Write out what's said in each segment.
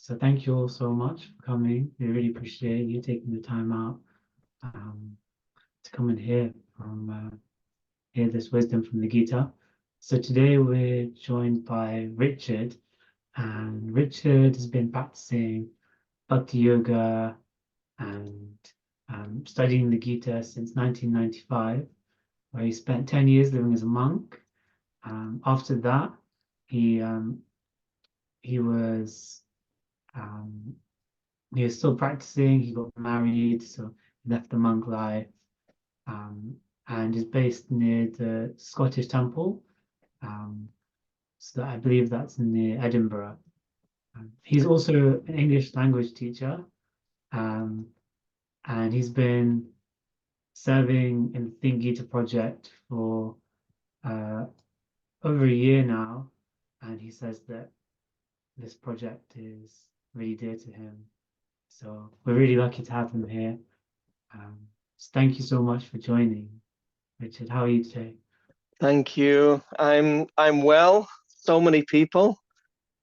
So thank you all so much for coming. We really appreciate you taking the time out um, to come and hear this wisdom from the Gita. So today we're joined by Richard, and Richard has been practicing Bhakti Yoga and studying the Gita since 1995, where he spent 10 years living as a monk. After that, he he was um, he was still practicing. He got married, so he left the monk life, um, and is based near the Scottish Temple. Um, so I believe that's near Edinburgh. He's also an English language teacher, um, and he's been serving in the Think Gita project for uh, over a year now, and he says that this project is really dear to him. So we're really lucky to have him here. Um, so thank you so much for joining, Richard. How are you today? Thank you. I'm well. So many people.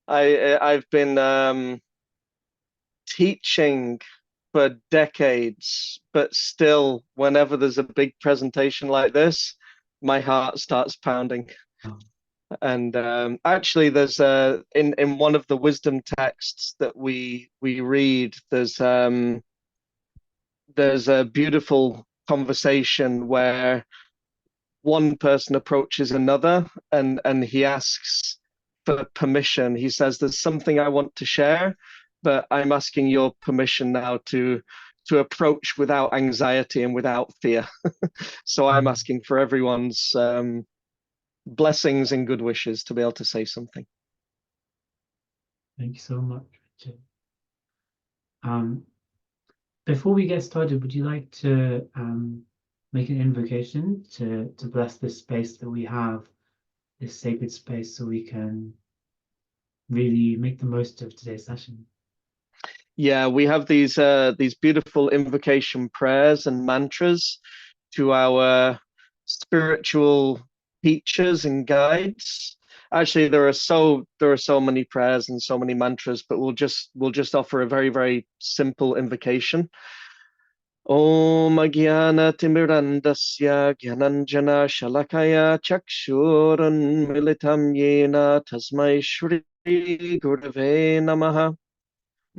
I've been teaching for decades, but still, whenever there's a big presentation like this, my heart starts pounding. Oh, And actually, there's in one of the wisdom texts that we read, there's a beautiful conversation where one person approaches another and he asks for permission. He says, "There's something I want to share, but I'm asking your permission now to approach without anxiety and without fear." So I'm mm, asking for everyone's blessings and good wishes to be able to say something. thank you so much, Richard. Um, Before we get started, would you like to make an invocation to bless this space that we have, this sacred space, so we can really make the most of today's session? Yeah, we have these beautiful invocation prayers and mantras to our spiritual teachers and guides. Actually, there are so many prayers and so many mantras, but we'll just offer a very simple invocation. Om Jnana Timirandasya Gyananjana Shalakaya Chakshurun Militam Yena Tasmai Shri Gurave Namaha.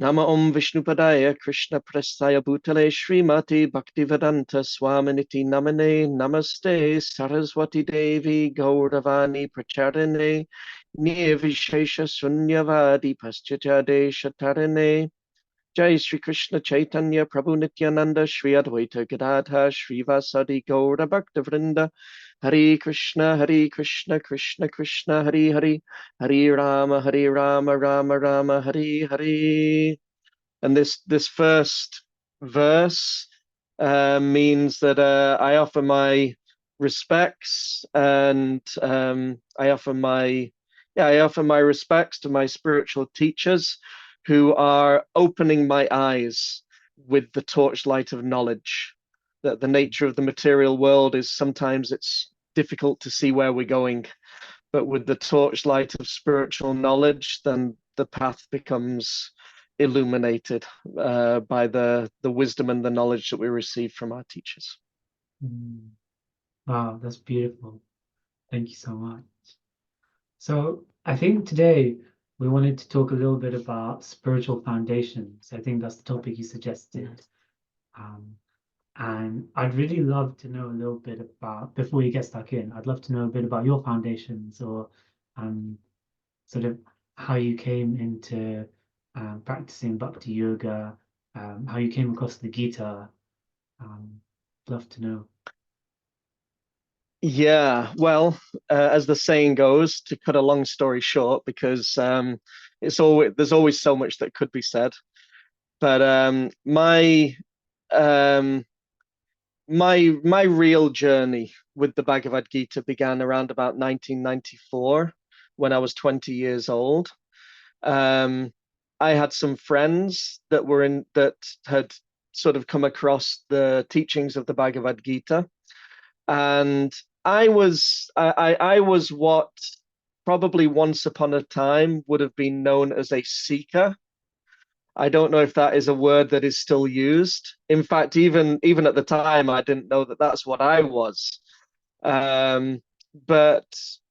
Nama Om Vishnupadaya Krishna Prasthaya Bhutale Srimati Bhaktivedanta Swaminiti Namane Namaste Saraswati Devi Gauravani Pracharane Nirvishesha Sunyavadi Paschatade Shatarane Jai Shri Krishna Chaitanya Prabhu Nityananda Shri Advaita Gadadha Shri Vasadi Gaura Bhakta Vrinda Hare Krishna Krishna Krishna Hare Hare Hare Rama Rama Hare Hare. And this first verse means that I offer my respects and I offer my respects to my spiritual teachers who are opening my eyes with the torchlight of knowledge. That the nature of the material world is sometimes it's difficult to see where we're going, but with the torchlight of spiritual knowledge, then the path becomes illuminated by the wisdom and the knowledge that we receive from our teachers. Mm. Wow, that's beautiful. Thank you so much. So I think today we wanted to talk a little bit about spiritual foundations. I think that's the topic you suggested. Um, and I'd really love to know a little bit about, before you get stuck in, I'd love to know a bit about your foundations or um, sort of how you came into practicing Bhakti Yoga, how you came across the Gita. Um, love to know. Yeah, well, as the saying goes, to cut a long story short, because there's always so much that could be said. But um, my real journey with the Bhagavad Gita began around about 1994 when I was 20 years old. Um, I had some friends that had sort of come across the teachings of the Bhagavad Gita, and I was what probably once upon a time would have been known as a seeker. I don't know if that is a word that is still used. In fact, even at the time, I didn't know that that's what I was. Um, but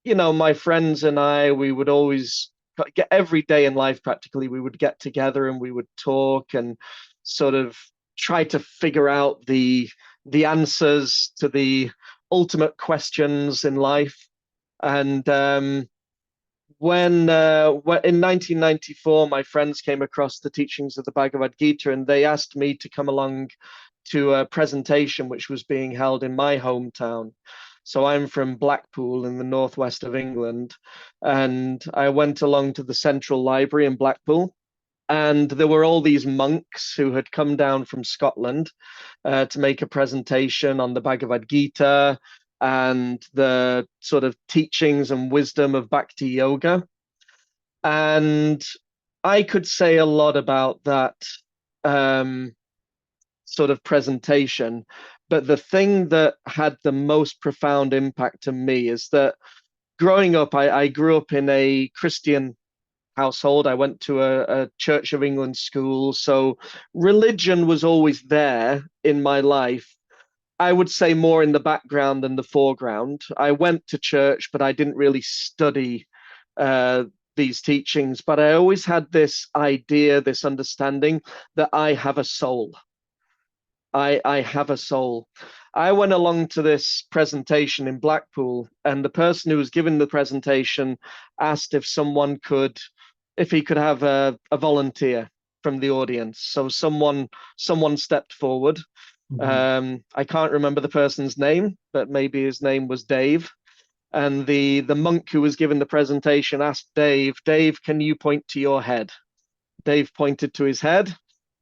my friends and I, we would always get every day in life practically, we would get together and we would talk and sort of try to figure out the answers to the ultimate questions in life. And when in 1994, my friends came across the teachings of the Bhagavad-gita, and they asked me to come along to a presentation which was being held in my hometown. So I'm from Blackpool in the northwest of England, and I went along to the Central Library in Blackpool, and there were all these monks who had come down from Scotland to make a presentation on the Bhagavad-gita and the sort of teachings and wisdom of Bhakti Yoga. And I could say a lot about that sort of presentation, but the thing that had the most profound impact on me is that growing up, I grew up in a Christian household. I went to a Church of England school, so religion was always there in my life. I would say more in the background than the foreground. I went to church, but I didn't really study uh, these teachings. But I always had this idea, this understanding that I have a soul. I have a soul. I went along to this presentation in Blackpool, and the person who was giving the presentation asked if he could have a volunteer from the audience. So someone stepped forward. I can't remember the person's name, but maybe his name was Dave. And the monk who was giving the presentation asked Dave, can you point to your head? Dave pointed to his head,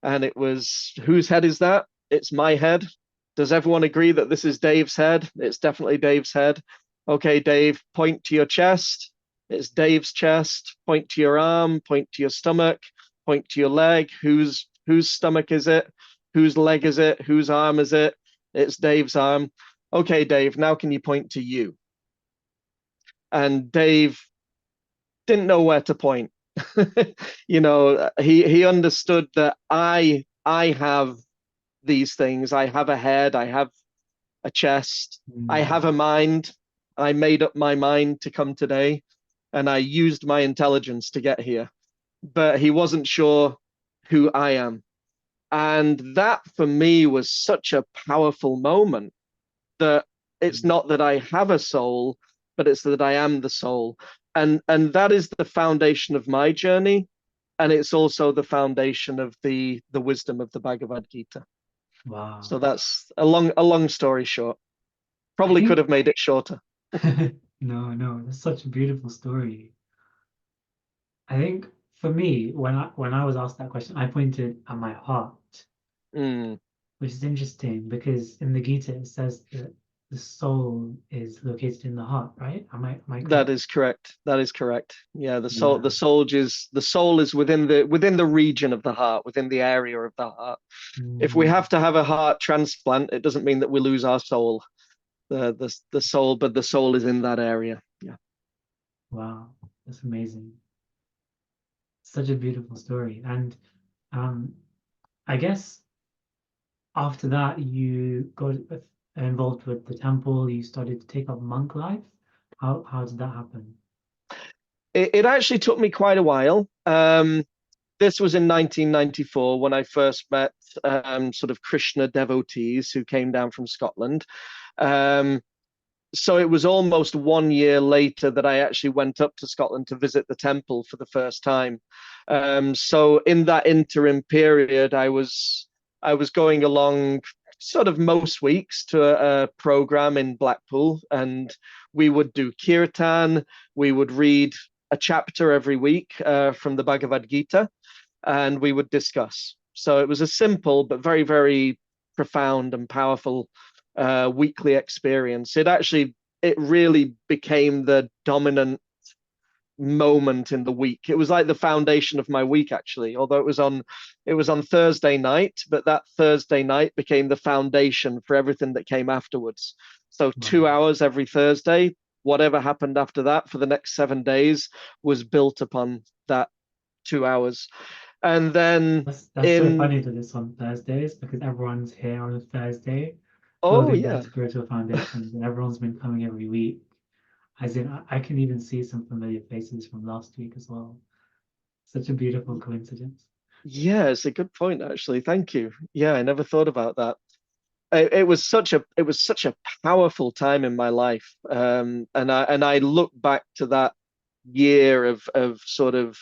and it was, whose head is that? It's my head. Does everyone agree that this is Dave's head? It's definitely Dave's head. Okay, Dave, point to your chest. It's Dave's chest. Point to your arm, point to your stomach, point to your leg. Whose stomach is it? Whose leg is it? Whose arm is it? It's Dave's arm. Okay, Dave, now can you point to you? And Dave didn't know where to point. He understood that I have these things. I have a head, I have a chest, I have a mind. I made up my mind to come today, and I used my intelligence to get here. But he wasn't sure who I am. And that for me was such a powerful moment, that it's not that I have a soul, but it's that I am the soul. And that is the foundation of my journey. And it's also the foundation of the wisdom of the Bhagavad-gita. Wow. So that's a long story short. Probably could have made it shorter. No, that's such a beautiful story. I think for me, when I was asked that question, I pointed at my heart, which is interesting because in the Gita it says that the soul is located in the heart, right? Am I correct? That is correct. That is correct. Yeah, the soul is within the region of the heart, within the area of the heart. If we have to have a heart transplant, it doesn't mean that we lose our soul. The soul, but the soul is in that area. Yeah. Wow, that's amazing. Such a beautiful story. And I guess after that you got involved with the temple, you started to take up monk life. How did that happen? It actually took me quite a while. This was in 1994 when I first met sort of Krishna devotees who came down from Scotland. So it was almost 1 year later that I actually went up to Scotland to visit the temple for the first time. So in that interim period, I was going along sort of most weeks to a program in Blackpool, and we would do kirtan. We would read a chapter every week from the Bhagavad-gita, and we would discuss. So it was a simple but very, very profound and powerful weekly experience. It really became the dominant moment in the week. It was like the foundation of my week, actually, although it was on Thursday night, but that Thursday night became the foundation for everything that came afterwards. So 2 hours every Thursday, whatever happened after that for the next 7 days was built upon that 2 hours. And then That's so in, funny that it's on Thursdays because everyone's here on a Thursday oh building their yeah, spiritual foundations, and everyone's been coming every week. As in, I can even see some familiar faces from last week as well. Such a beautiful coincidence. yeah, it's a good point actually. Thank you. Yeah, I never thought about that. It was such a powerful time in my life, and I look back to that year of sort of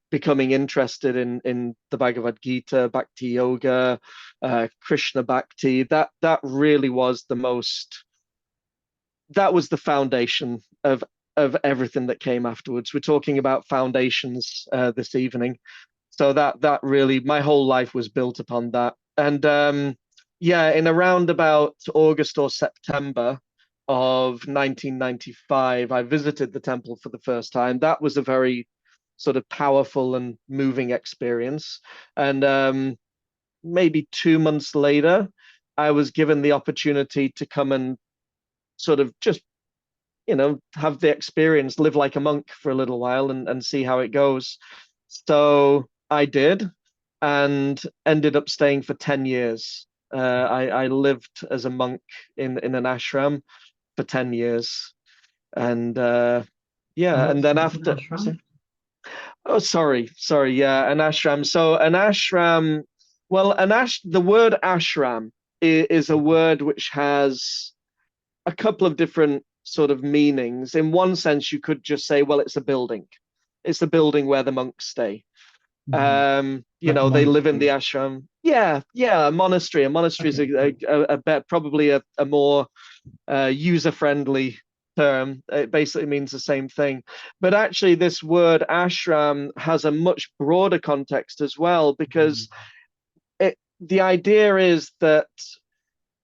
becoming interested in the Bhagavad-gita, Bhakti Yoga, Krishna Bhakti. That really was that was the foundation of everything that came afterwards. We're talking about foundations this evening, so that really my whole life was built upon that. And yeah, in around about August or September of 1995, I visited the temple for the first time. That was a very sort of powerful and moving experience. And maybe 2 months later, I was given the opportunity to come and sort of just, have the experience, live like a monk for a little while and see how it goes. So I did and ended up staying for 10 years. I lived as a monk in an ashram for 10 years. And yeah, and then What's an after, ashram? oh, sorry, yeah, an ashram. So an ashram, well, the word ashram is a word which has a couple of different sort of meanings. In one sense, you could just say, well, it's a building. It's a building where the monks stay. Mhm. Like a They live in the monastery. ashram. Yeah, yeah, a monastery. A monastery is Okay, cool. probably a more user-friendly term. It basically means the same thing. But actually, this word ashram has a much broader context as well, because Mhm. the idea is that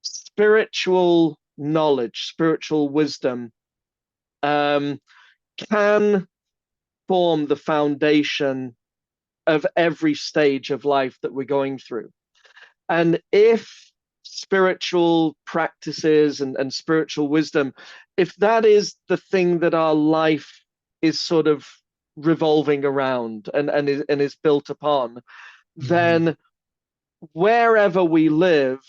spiritual knowledge, spiritual wisdom, um, can form the foundation of every stage of life that we're going through. And if spiritual practices and spiritual wisdom, if that is the thing that our life is sort of revolving around and is built upon, Mhm. then wherever we live,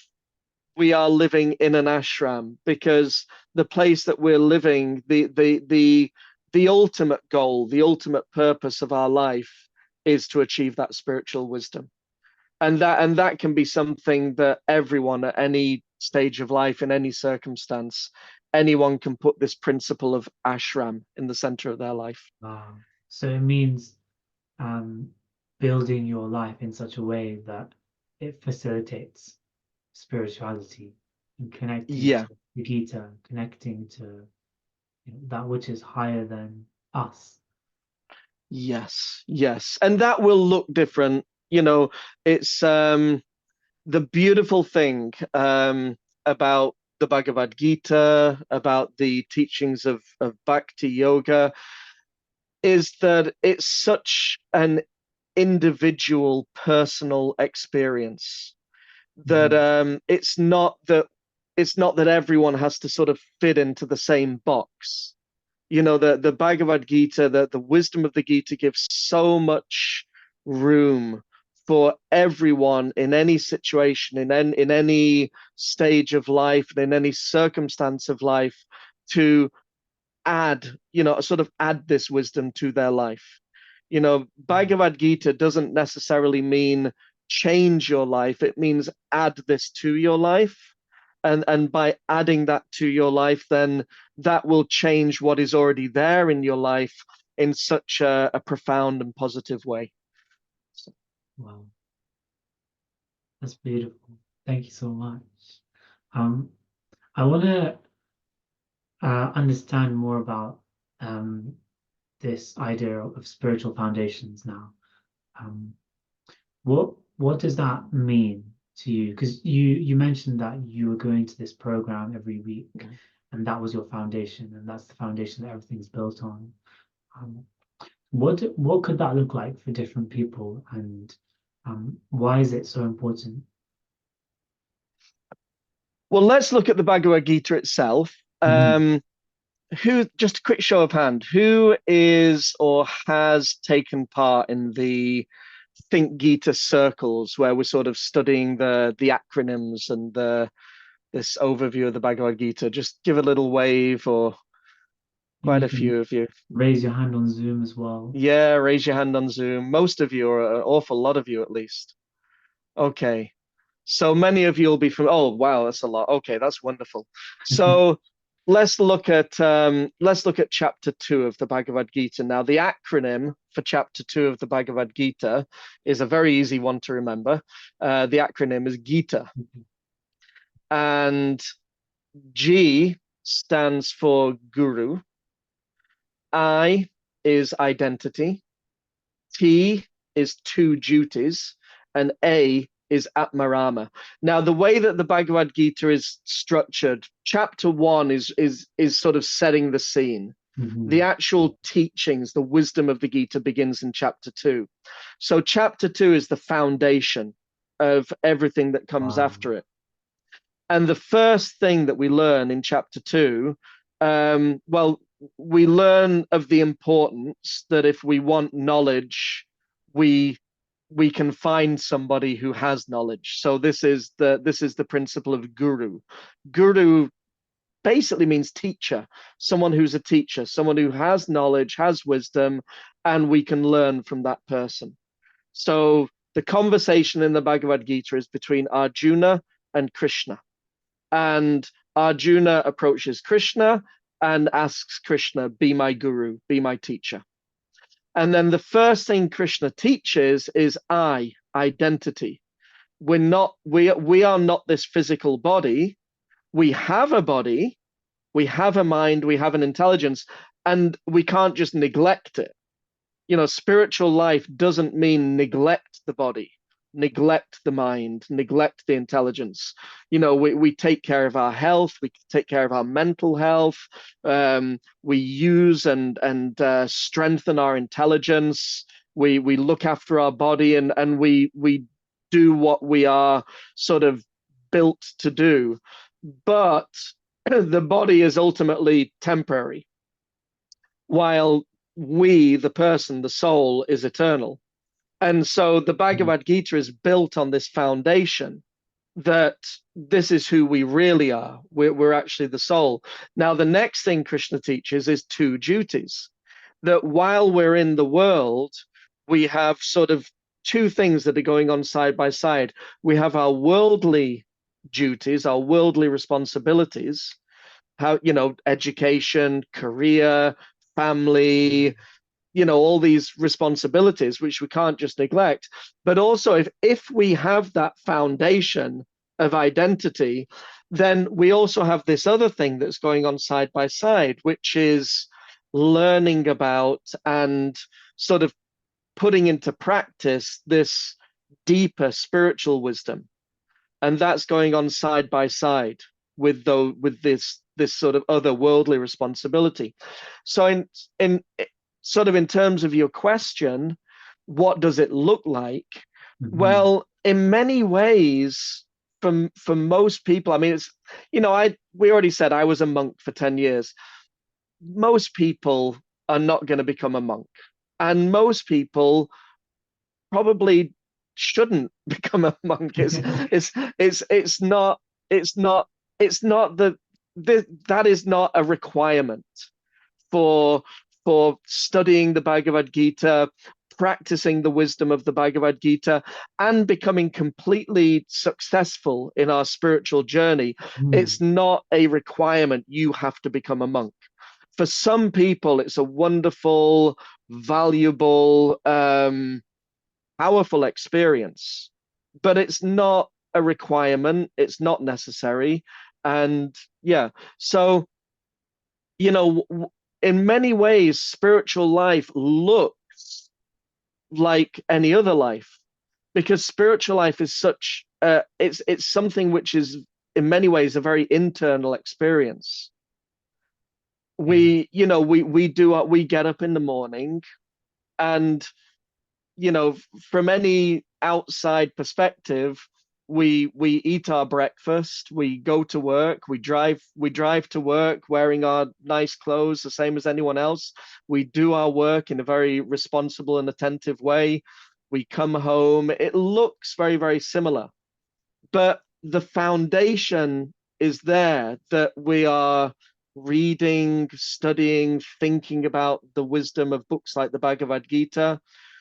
we are living in an ashram, because the place that we're living, the ultimate goal, the ultimate purpose of our life is to achieve that spiritual wisdom. And that can be something that everyone at any stage of life, in any circumstance, anyone can put this principle of ashram in the center of their life. Wow. So it means um, building your life in such a way that it facilitates spirituality and connecting Yeah. to the Gita, connecting to that which is higher than us. Yes, yes. And that will look different. It's the beautiful thing about the Bhagavad Gita, about the teachings of Bhakti Yoga, is that it's such an individual, personal experience that Mhm. it's not that everyone has to sort of fit into the same box. The Bhagavad Gita, the wisdom of the Gita gives so much room for everyone in any situation, in any stage of life, and in any circumstance of life, to sort of add this wisdom to their life. Bhagavad Gita doesn't necessarily mean change your life, it means add this to your life. And by adding that to your life, then that will change what is already there in your life in such a profound and positive way. So, Wow, that's beautiful. Thank you so much. Um, I want to understand more about um, this idea of spiritual foundations now. Um, what does that mean to you? Because you mentioned that you were going to this program every week, and that was your foundation, and that's the foundation that everything's built on. Um, what could that look like for different people, and why is it so important? well, let's look at the Bhagavad Gita itself. Mhm. Just a quick show of hand, who is or has taken part in the think Gita circles where we're sort of studying the acronyms and this overview of the Bhagavad-gita, just give a little wave, or quite You a few can of you. raise your hand on Zoom as well. Yeah, raise your hand on Zoom. Most of you, or an awful lot of you at least. Okay. So many of you will be from, oh wow, that's a lot. Okay, that's wonderful. So let's look at chapter 2 of the Bhagavad Gita. Now, the acronym for chapter 2 of the Bhagavad Gita is a very easy one to remember. The acronym is Gita. And G stands for guru. I is identity. T is two duties, and A is Atmarama. Now, the way that the Bhagavad Gita is structured, chapter 1 is sort of setting the scene. The actual teachings, the wisdom of the Gita begins in chapter 2. So chapter 2 is the foundation of everything that comes after it. And the first thing that we learn in chapter 2, well, we learn of the importance that if we want knowledge, we can find somebody who has knowledge. So this is the principle of guru. Guru basically means teacher, someone who's a teacher, someone who has knowledge, has wisdom, and we can learn from that person. So the conversation in the Bhagavad Gita is between Arjuna and Krishna. And Arjuna approaches Krishna and asks Krishna, be my guru, be my teacher. And then the first thing Krishna teaches is identity. We are not this physical body. We have a body, we have a mind, we have an intelligence, and we can't just neglect it. You know, spiritual life doesn't mean neglect the body, neglect the mind, neglect the intelligence. You know, we take care of our health, we take care of our mental health, we use and strengthen our intelligence, we look after our body, and we do what we are sort of built to do. But the body is ultimately temporary, while we, the person, the soul, is eternal. And so the Bhagavad Gita is built on this foundation that this is who we really are. We're actually the soul. Now, the next thing Krishna teaches is two duties. That while we're in the world, we have sort of two things that are going on side by side. We have our worldly duties, our worldly responsibilities, how, you know, education, career, family, you know, all these responsibilities, which we can't just neglect. But also, if we have that foundation of identity, then we also have this other thing that's going on side by side, which is learning about and sort of putting into practice this deeper spiritual wisdom. And that's going on side by side with this sort of other worldly responsibility. So in terms of your question, what does it look like? Well, in many ways, for most people, I mean, it's, you know, we already said I was a monk for 10 years. Most people are not going to become a monk, and most people probably shouldn't become a monk. That is not a requirement for studying the Bhagavad Gita, practicing the wisdom of the Bhagavad Gita, and becoming completely successful in our spiritual journey. It's not a requirement you have to become a monk. For some people, it's a wonderful, valuable, powerful experience, but it's not a requirement. It's not necessary. And yeah, so, you know, in many ways, spiritual life looks like any other life, because spiritual life is such it's something which is in many ways a very internal experience. We, you know, we get up in the morning, and, you know, from any outside perspective, we eat our breakfast, we go to work, we drive to work wearing our nice clothes the same as anyone else. We do our work in a very responsible and attentive way. we come home. It looks very, very similar, but the foundation is there, that we are reading, studying, thinking about the wisdom of books like the Bhagavad-gita.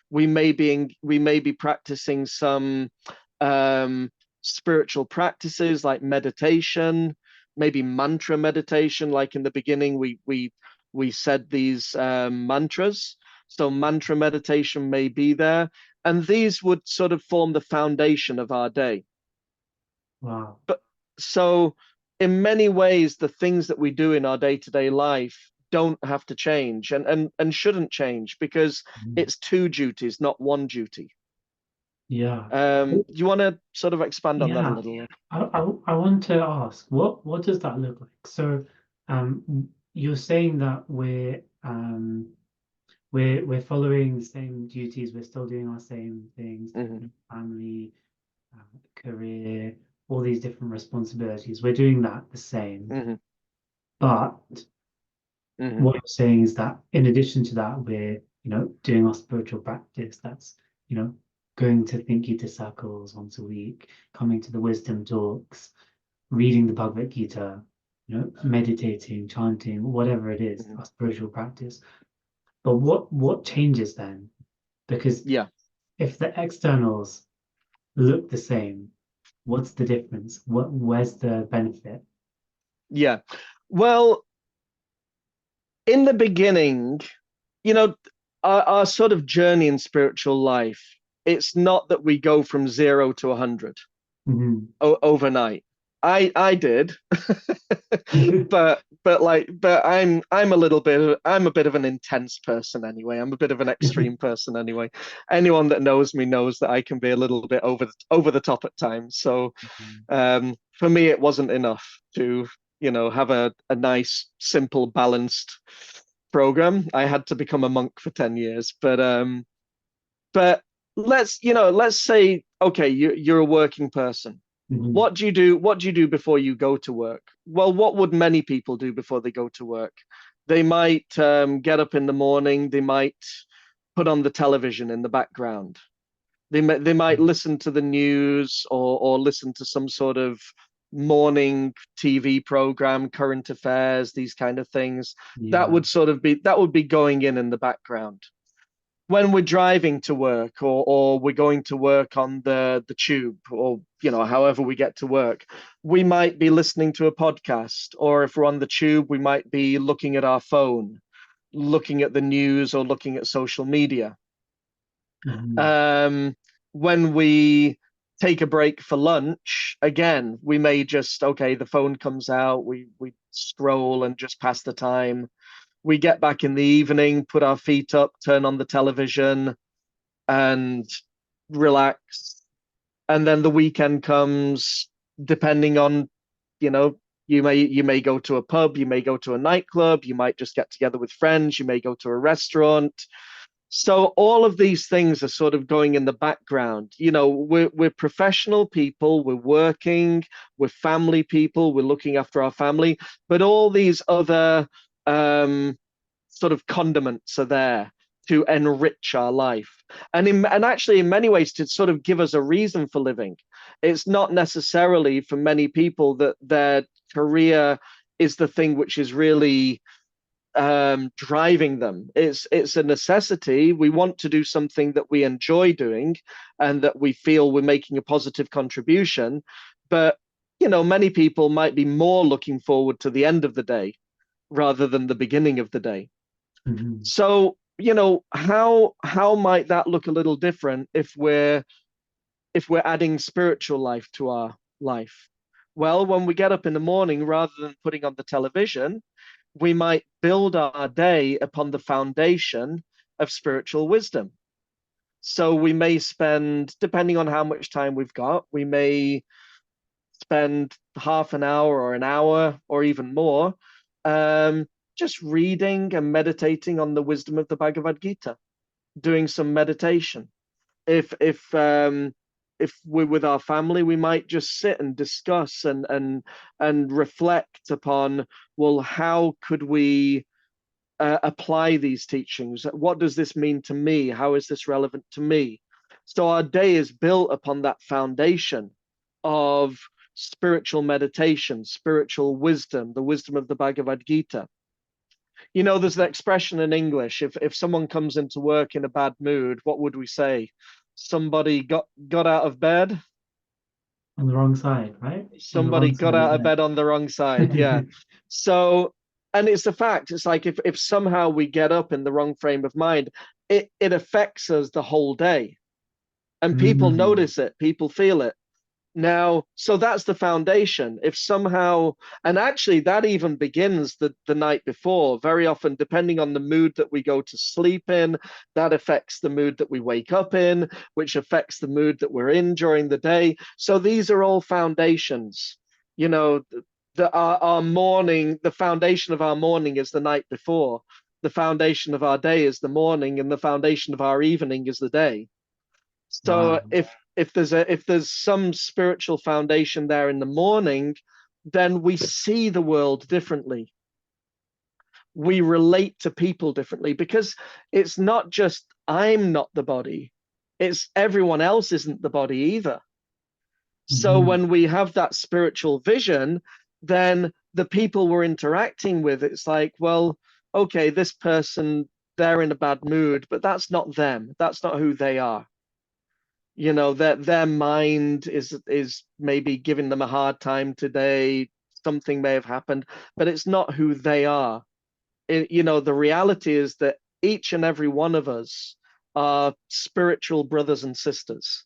We may be practicing some spiritual practices like meditation, maybe mantra meditation. Like in the beginning, we said these mantras. So mantra meditation may be there, and these would sort of form the foundation of our day. Wow. But so in many ways, the things that we do in our day-to-day life don't have to change, and shouldn't change, because it's two duties, not one duty. Yeah. You want to sort of expand on that a Yeah. little? I want to ask, what does that look like? So, you're saying that we're following the same duties, we're still doing our same things, Hmm. family, career, all these different responsibilities. We're doing that the same. Hmm. But Hmm. what you're saying is that in addition to that, we're, doing our spiritual practice. That's, going to Think-Gita circles once a week, coming to the wisdom talks, reading the Bhagavad-gita, meditating, chanting, whatever it is, Hmm. our spiritual practice. But what changes then? Because Yeah, if the externals look the same, what's the difference? Where's the benefit? yeah. Well, in the beginning, you know, our sort of journey in spiritual life, it's not that we go from 0 to 100 Mhm. overnight. I did, but I'm a bit of an intense person anyway. I'm a bit of an extreme person anyway. Anyone that knows me knows that I can be a little bit over the top at times. So for me, it wasn't enough to have a nice, simple, balanced program. I had to become a monk for 10 years, but let's say, okay, you're a working person. Mhm. What do you do before you go to work? Well, what would many people do before they go to work? They might get up in the morning. They might put on the television in the background. They might listen to the news, or listen to some sort of morning TV program, current affairs, these kind of things. That Yeah. would sort of be going in the background. When we're driving to work, or we're going to work on the tube, or however we get to work, we might be listening to a podcast, or if we're on the tube, we might be looking at our phone, looking at the news, or looking at social media. Mhm. um, when we take a break for lunch, again, we may just, okay, the phone comes out, we scroll and just pass the time. We get back in the evening, put our feet up, turn on the television, and relax. And then the weekend comes, depending on, you know, you may go to a pub, you may go to a nightclub, you might just get together with friends, you may go to a restaurant. So all of these things are sort of going in the background. We're professional people, we're working, we're family people, we're looking after our family, but all these other um, sort of condiments are there to enrich our life, and actually in many ways to sort of give us a reason for living. It's not necessarily for many people that their career is the thing which is really driving them. It's a necessity. We want to do something that we enjoy doing, and that we feel we're making a positive contribution. But many people might be more looking forward to the end of the day rather than the beginning of the day. Mhm. So how might that look a little different if we're adding spiritual life to our life? Well, when we get up in the morning, rather than putting on the television, we might build our day upon the foundation of spiritual wisdom. So we may spend, depending on how much time we've got, we may spend half an hour or an hour or even more, um, just reading and meditating on the wisdom of the Bhagavad-gita, doing some meditation. If we're with our family, we might just sit and discuss and reflect upon, well, how could we apply these teachings? What does this mean to me? How is this relevant to me? So our day is built upon that foundation of spiritual meditation, spiritual wisdom, the wisdom of the Bhagavad-gita. You know, there's an expression in English, if someone comes into work in a bad mood, what would we say? Somebody got out of bed. On the wrong side, right? On the Somebody wrong got side of out of bed on the wrong side. Yeah. bed. So, and it's a fact. It's like if somehow we get up in the wrong frame of mind, it affects us the whole day. And people Mm, notice it, people feel it. Now, so that's the foundation. If somehow, and actually that even begins the night before, very often, depending on the mood that we go to sleep in, that affects the mood that we wake up in, which affects the mood that we're in during the day. So these are all foundations. You know, our morning, the foundation of our morning is the night before. The foundation of our day is the morning, and the foundation of our evening is the day. So wow. if there's some spiritual foundation there in the morning, then we see the world differently. We relate to people differently because it's not just I'm not the body, it's everyone else isn't the body either. So Hmm. when we have that spiritual vision, then the people we're interacting with, it's like, well, okay, this person, they're in a bad mood, but that's not them. That's not who they are. You know, that their mind is maybe giving them a hard time today. Something may have happened, but it's not who they are. You know, the reality is that each and every one of us are spiritual brothers and sisters.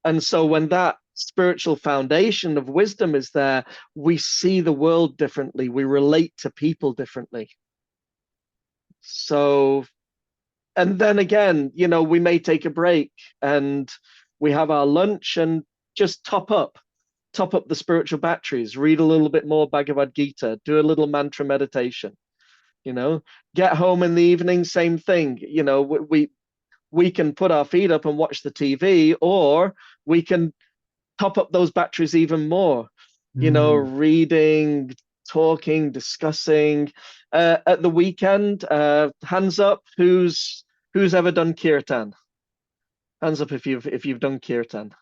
And so when that spiritual foundation of wisdom is there, we see the world differently, we relate to people differently. So, and then again, you know, we may take a break and we have our lunch and just top up the spiritual batteries, read a little bit more Bhagavad-gita, do a little mantra meditation, you know, get home in the evening, same thing. You know, we can put our feet up and watch the TV, or we can top up those batteries even more, you know, Mm. reading, talking, discussing. At the weekend, hands up, who's ever done kirtan? Hands up if you've done kirtan.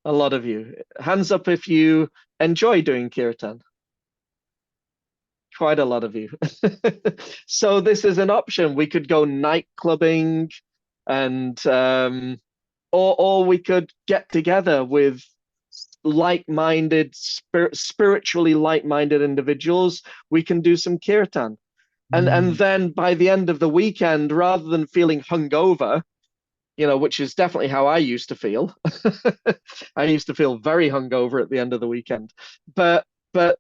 A lot of you. Hands up if you enjoy doing kirtan. Quite a lot of you. So this is an option. We could go night clubbing, and or we could get together with like-minded, spiritually like-minded individuals. We can do some kirtan. And Mm. then by the end of the weekend, rather than feeling hungover, you know, which is definitely how I used to feel. I used to feel very hungover at the end of the weekend. But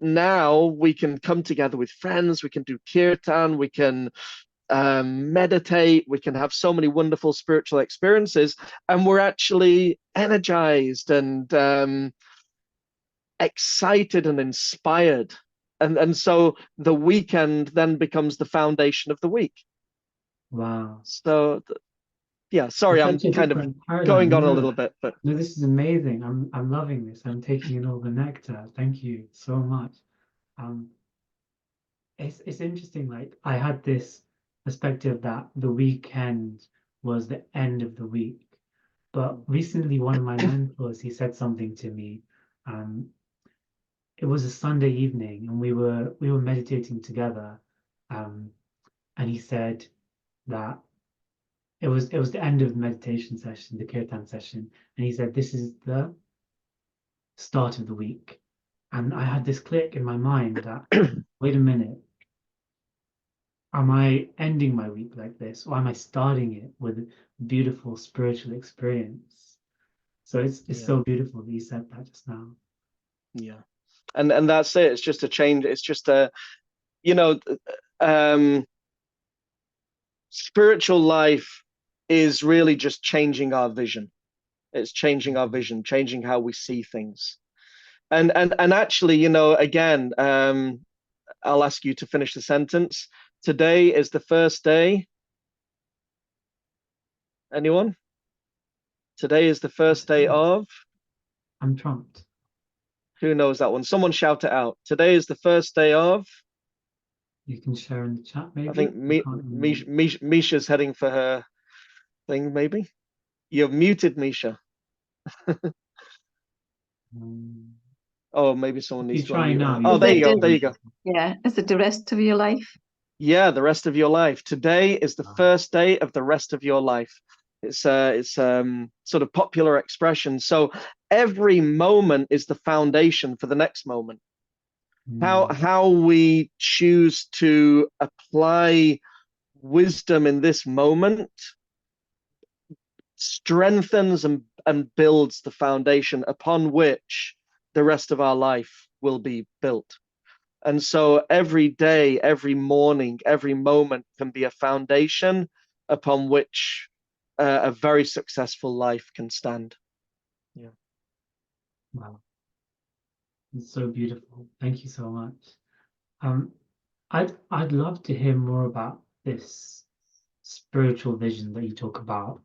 now we can come together with friends, we can do kirtan, we can meditate, we can have so many wonderful spiritual experiences, and we're actually energized and excited and inspired. And so the weekend then becomes the foundation of the week. Wow. So yeah, sorry, It's I'm such a kind of different paradigm. going No, on a no, little bit, but no, this is amazing. I'm loving this. I'm taking in all the nectar. Thank you so much. Um, it's interesting. Like I had this perspective that the weekend was the end of the week. But recently one of my mentors, he said something to me. Um, it was a Sunday evening and we were meditating together. Um, and he said that it was the end of the meditation session, the kirtan session, and he said, "This is the start of the week." And I had this click in my mind that, wait a minute, am I ending my week like this, or am I starting it with a beautiful spiritual experience? So it's yeah, so beautiful that you said that just now. yeah. And that's it. It's just a change. It's just a, you know, um, spiritual life is really just changing our vision. It's changing our vision, changing how we see things. And actually, you know, again, I'll ask you to finish the sentence. Today is the first day. Anyone? Today is the first day of. I'm trumped. Who knows that one? Someone shout it out. Today is the first day of. You can share in the chat, I maybe. think I can't remember. Misha's heading for her thing, maybe. You're muted, Misha. Um, Oh, maybe someone needs you to try unmute now. her. Oh, You Is there can you it go. the, There you go. yeah, is it the rest of your life? Yeah, the rest of your life. Today is the first day of the rest of your life. It's sort of popular expression. So every moment is the foundation for the next moment. How we choose to apply wisdom in this moment strengthens and builds the foundation upon which the rest of our life will be built. And so every day, every morning, every moment can be a foundation upon which a very successful life can stand. Yeah. Wow, it's so beautiful. Thank you so much. Um, I'd love to hear more about this spiritual vision that you talk about.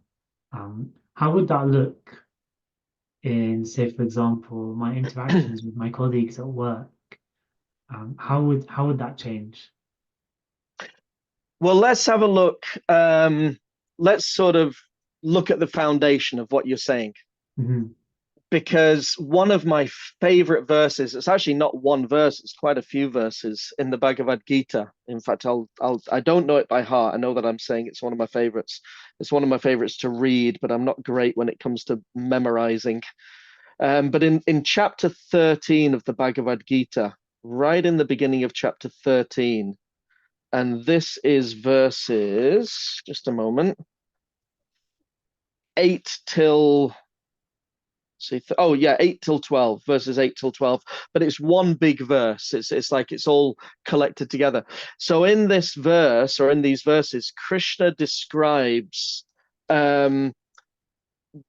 How would that look in, say, for example, my interactions with my colleagues at work? How would that change? Well, let's have a look. Let's sort of look at the foundation of what you're saying. Mm-hmm. Because one of my favorite verses, it's actually not one verse, it's quite a few verses in the Bhagavad-gita. In fact, I don't know it by heart. I know that I'm saying it's one of my favorites. It's one of my favorites to read, but I'm not great when it comes to memorizing. But in chapter 13 of the Bhagavad-gita, right in the beginning of chapter 13, and this is verses, just a moment, 8 till see, oh yeah, 8 till 12, verses 8 till 12, but it's one big verse. It's like it's all collected together. So in this verse, or in these verses, Krishna describes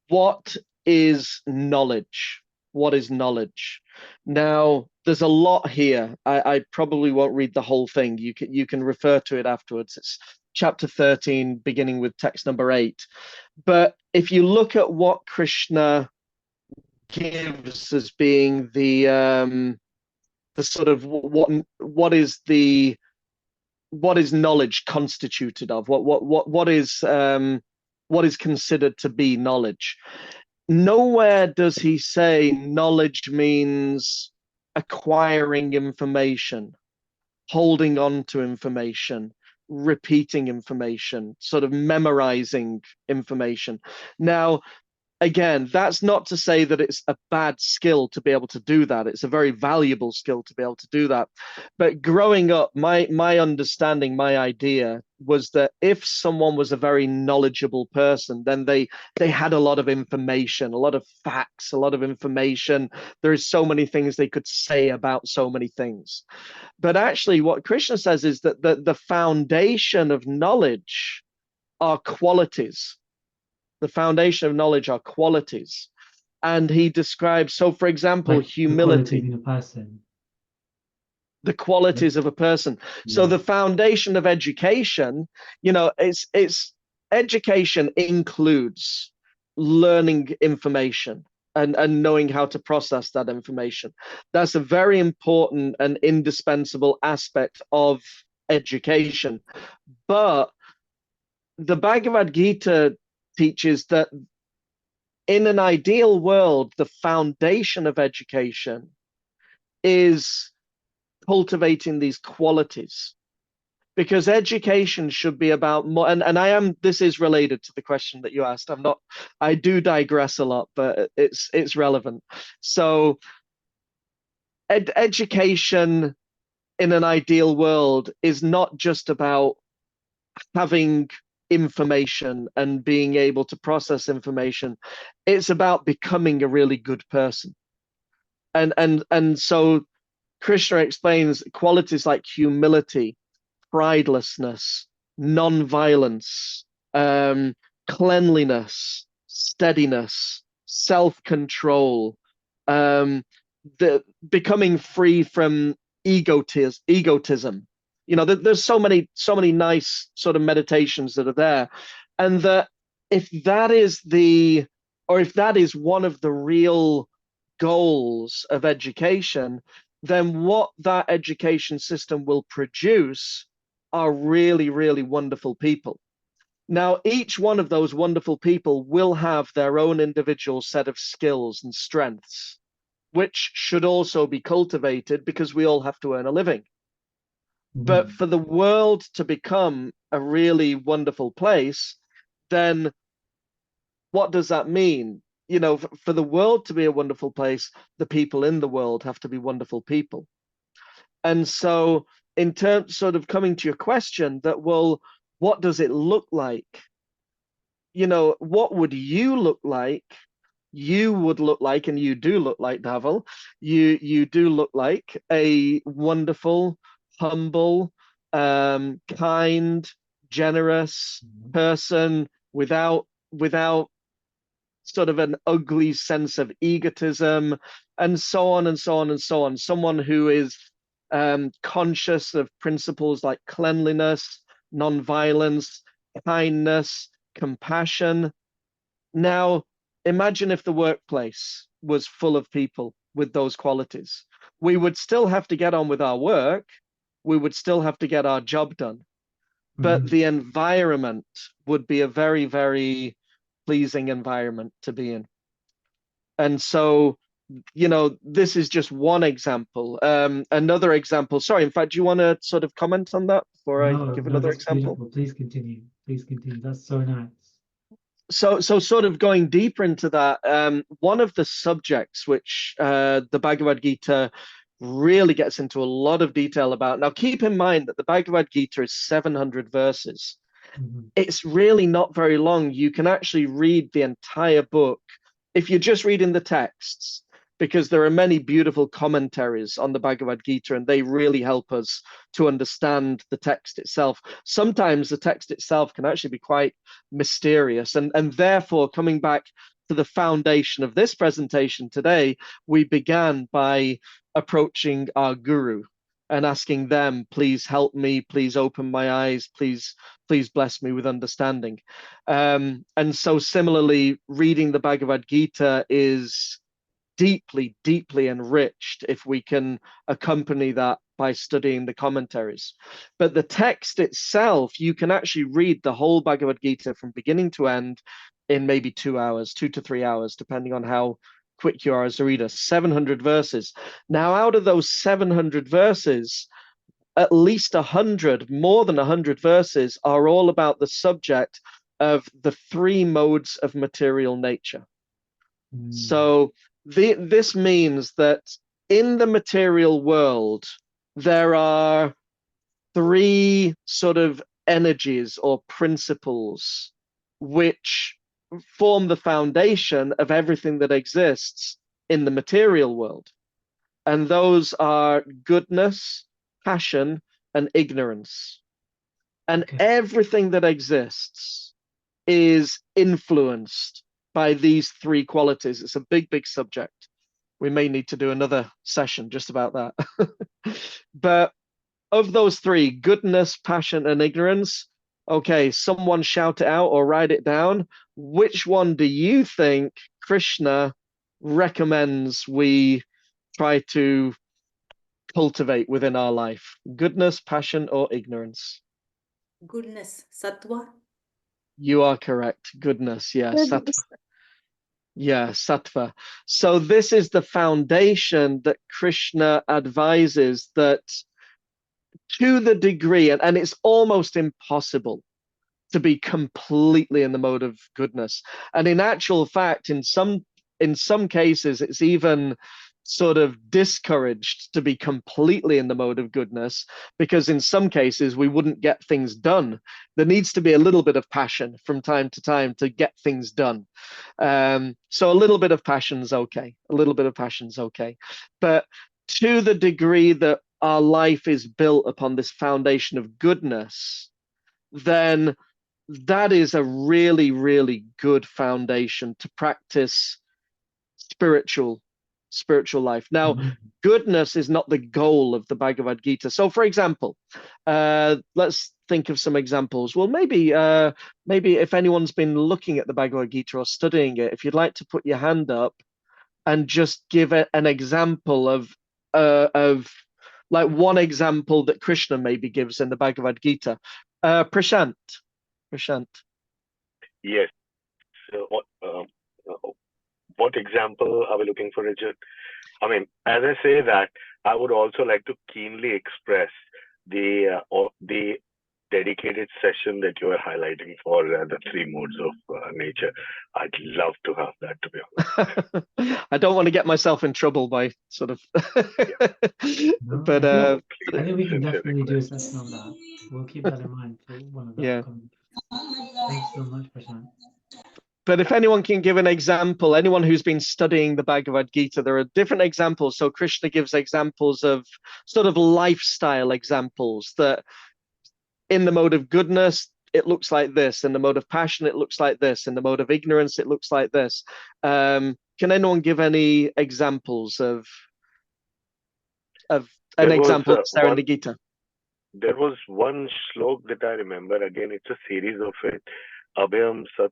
what is knowledge. What is knowledge? Now, there's a lot here. I probably won't read the whole thing. You can refer to it afterwards. It's chapter 13, beginning with text number 8. But if you look at what Krishna gives as being the sort of what is knowledge constituted of, what is considered to be knowledge. Nowhere does he say knowledge means acquiring information, holding on to information, repeating information, sort of memorizing information. Now, again, that's not to say that it's a bad skill to be able to do that. It's a very valuable skill to be able to do that. But growing up, my understanding, my idea was that if someone was a very knowledgeable person, then they had a lot of information, a lot of facts, a lot of information. There is so many things they could say about so many things. But actually, what Krishna says is that the foundation of knowledge are qualities. The foundation of knowledge are qualities. And he describes, so for example, Like the qualities humility, in a person. the qualities of a person. So Yeah. the foundation of education, it's education includes learning information and knowing how to process that information. That's a very important and indispensable aspect of education. But the Bhagavad Gita teaches that in an ideal world, the foundation of education is cultivating these qualities, because education should be about more. And this is related to the question that you asked. I do digress a lot, but it's relevant. So education in an ideal world is not just about having information and being able to process information. It's about becoming a really good person. And so Krishna explains qualities like humility, pridelessness, non-violence, cleanliness, steadiness, self-control, the becoming free from egotism. There's so many nice sort of meditations that are there, and that if that is if that is one of the real goals of education, then what that education system will produce are really, really wonderful people. Now, each one of those wonderful people will have their own individual set of skills and strengths, which should also be cultivated because we all have to earn a living. But for the world to become a really wonderful place, then what does that mean? You know, for the world to be a wonderful place, the people in the world have to be wonderful people. And so, in terms sort of coming to your question that, well, what does it look like? You know, what would you look like? You would look like, and you do look like, Davil, you do look like a wonderful, humble, kind, generous person without sort of an ugly sense of egotism, and so on and so on and so on. Someone who is conscious of principles like cleanliness, non-violence, kindness, compassion. Now, imagine if the workplace was full of people with those qualities. We would still have to get on with our work. We would still have to get our job done. But the environment would be a very, very pleasing environment to be in. And so, you know, this is just one example. Another example, sorry, in fact, do you want to sort of comment on that before I give another that's example? beautiful. Please continue. Please continue. That's so nice. So sort of going deeper into that, one of the subjects which the Bhagavad-gita really gets into a lot of detail about. Now, keep in mind that the Bhagavad-gita is 700 verses. It's really not very long. You can actually read the entire book if you're just reading the texts, because there are many beautiful commentaries on the Bhagavad-gita, and they really help us to understand the text itself. Sometimes the text itself can actually be quite mysterious, and therefore, coming back to the foundation of this presentation today, we began by approaching our guru and asking them, please help me, please open my eyes, please bless me with understanding. And so similarly, reading the Bhagavad-gita is deeply, deeply enriched if we can accompany that by studying the commentaries. But the text itself, you can actually read the whole Bhagavad-gita from beginning to end in maybe 2 hours, 2 to 3 hours, depending on how quick you are as a reader. 700 verses. Now, out of those 700 verses, at least 100, more than 100 verses are all about the subject of the 3 modes of material nature. So this means that in the material world, there are 3 sort of energies or principles which form the foundation of everything that exists in the material world. And those are goodness, passion, and ignorance. And everything that exists is influenced by these 3 qualities. It's a big, big subject. We may need to do another session just about that. But of those 3, goodness, passion, and ignorance, okay, someone shout it out or write it down. Which one do you think Krishna recommends we try to cultivate within our life? Goodness, passion, or ignorance? Goodness, sattva. You are correct. Goodness, yes. Sattva. Yeah, sattva. So this is the foundation that Krishna advises, that to the degree, and it's almost impossible to be completely in the mode of goodness. And in actual fact, in some cases, it's even sort of discouraged to be completely in the mode of goodness, because in some cases we wouldn't get things done. There needs to be a little bit of passion from time to time to get things done. So a little bit of passion's okay. A little bit of passion's okay. But to the degree that our life is built upon this foundation of goodness, then that is a really, really good foundation to practice spiritual life. Now, goodness is not the goal of the Bhagavad-gita. So, for example, let's think of some examples. Well, maybe if anyone's been looking at the Bhagavad-gita or studying it, if you'd like to put your hand up and just give an example of like one example that Krishna maybe gives in the Bhagavad-gita. Prashant. Yes. So what example are we looking for, Richard? I mean, as I say that, I would also like to keenly express the dedicated session that you are highlighting for the three modes of nature. I'd love to have that, to be honest. I don't want to get myself in trouble by sort of, No, but I think we can Sincere definitely do a request. session on that. We'll keep that in mind for one of the yeah. upcoming. Thanks so much, Prashant. But if anyone can give an example, anyone who's been studying the Bhagavad-gita, there are different examples. So Krishna gives examples of sort of lifestyle examples that in the mode of goodness, it looks like this. In the mode of passion, it looks like this. In the mode of ignorance, it looks like this. Can anyone give any examples of an There was example that's there in the Gita? There was one shlok that I remember. Again, it's a series of it. Abhyam Sat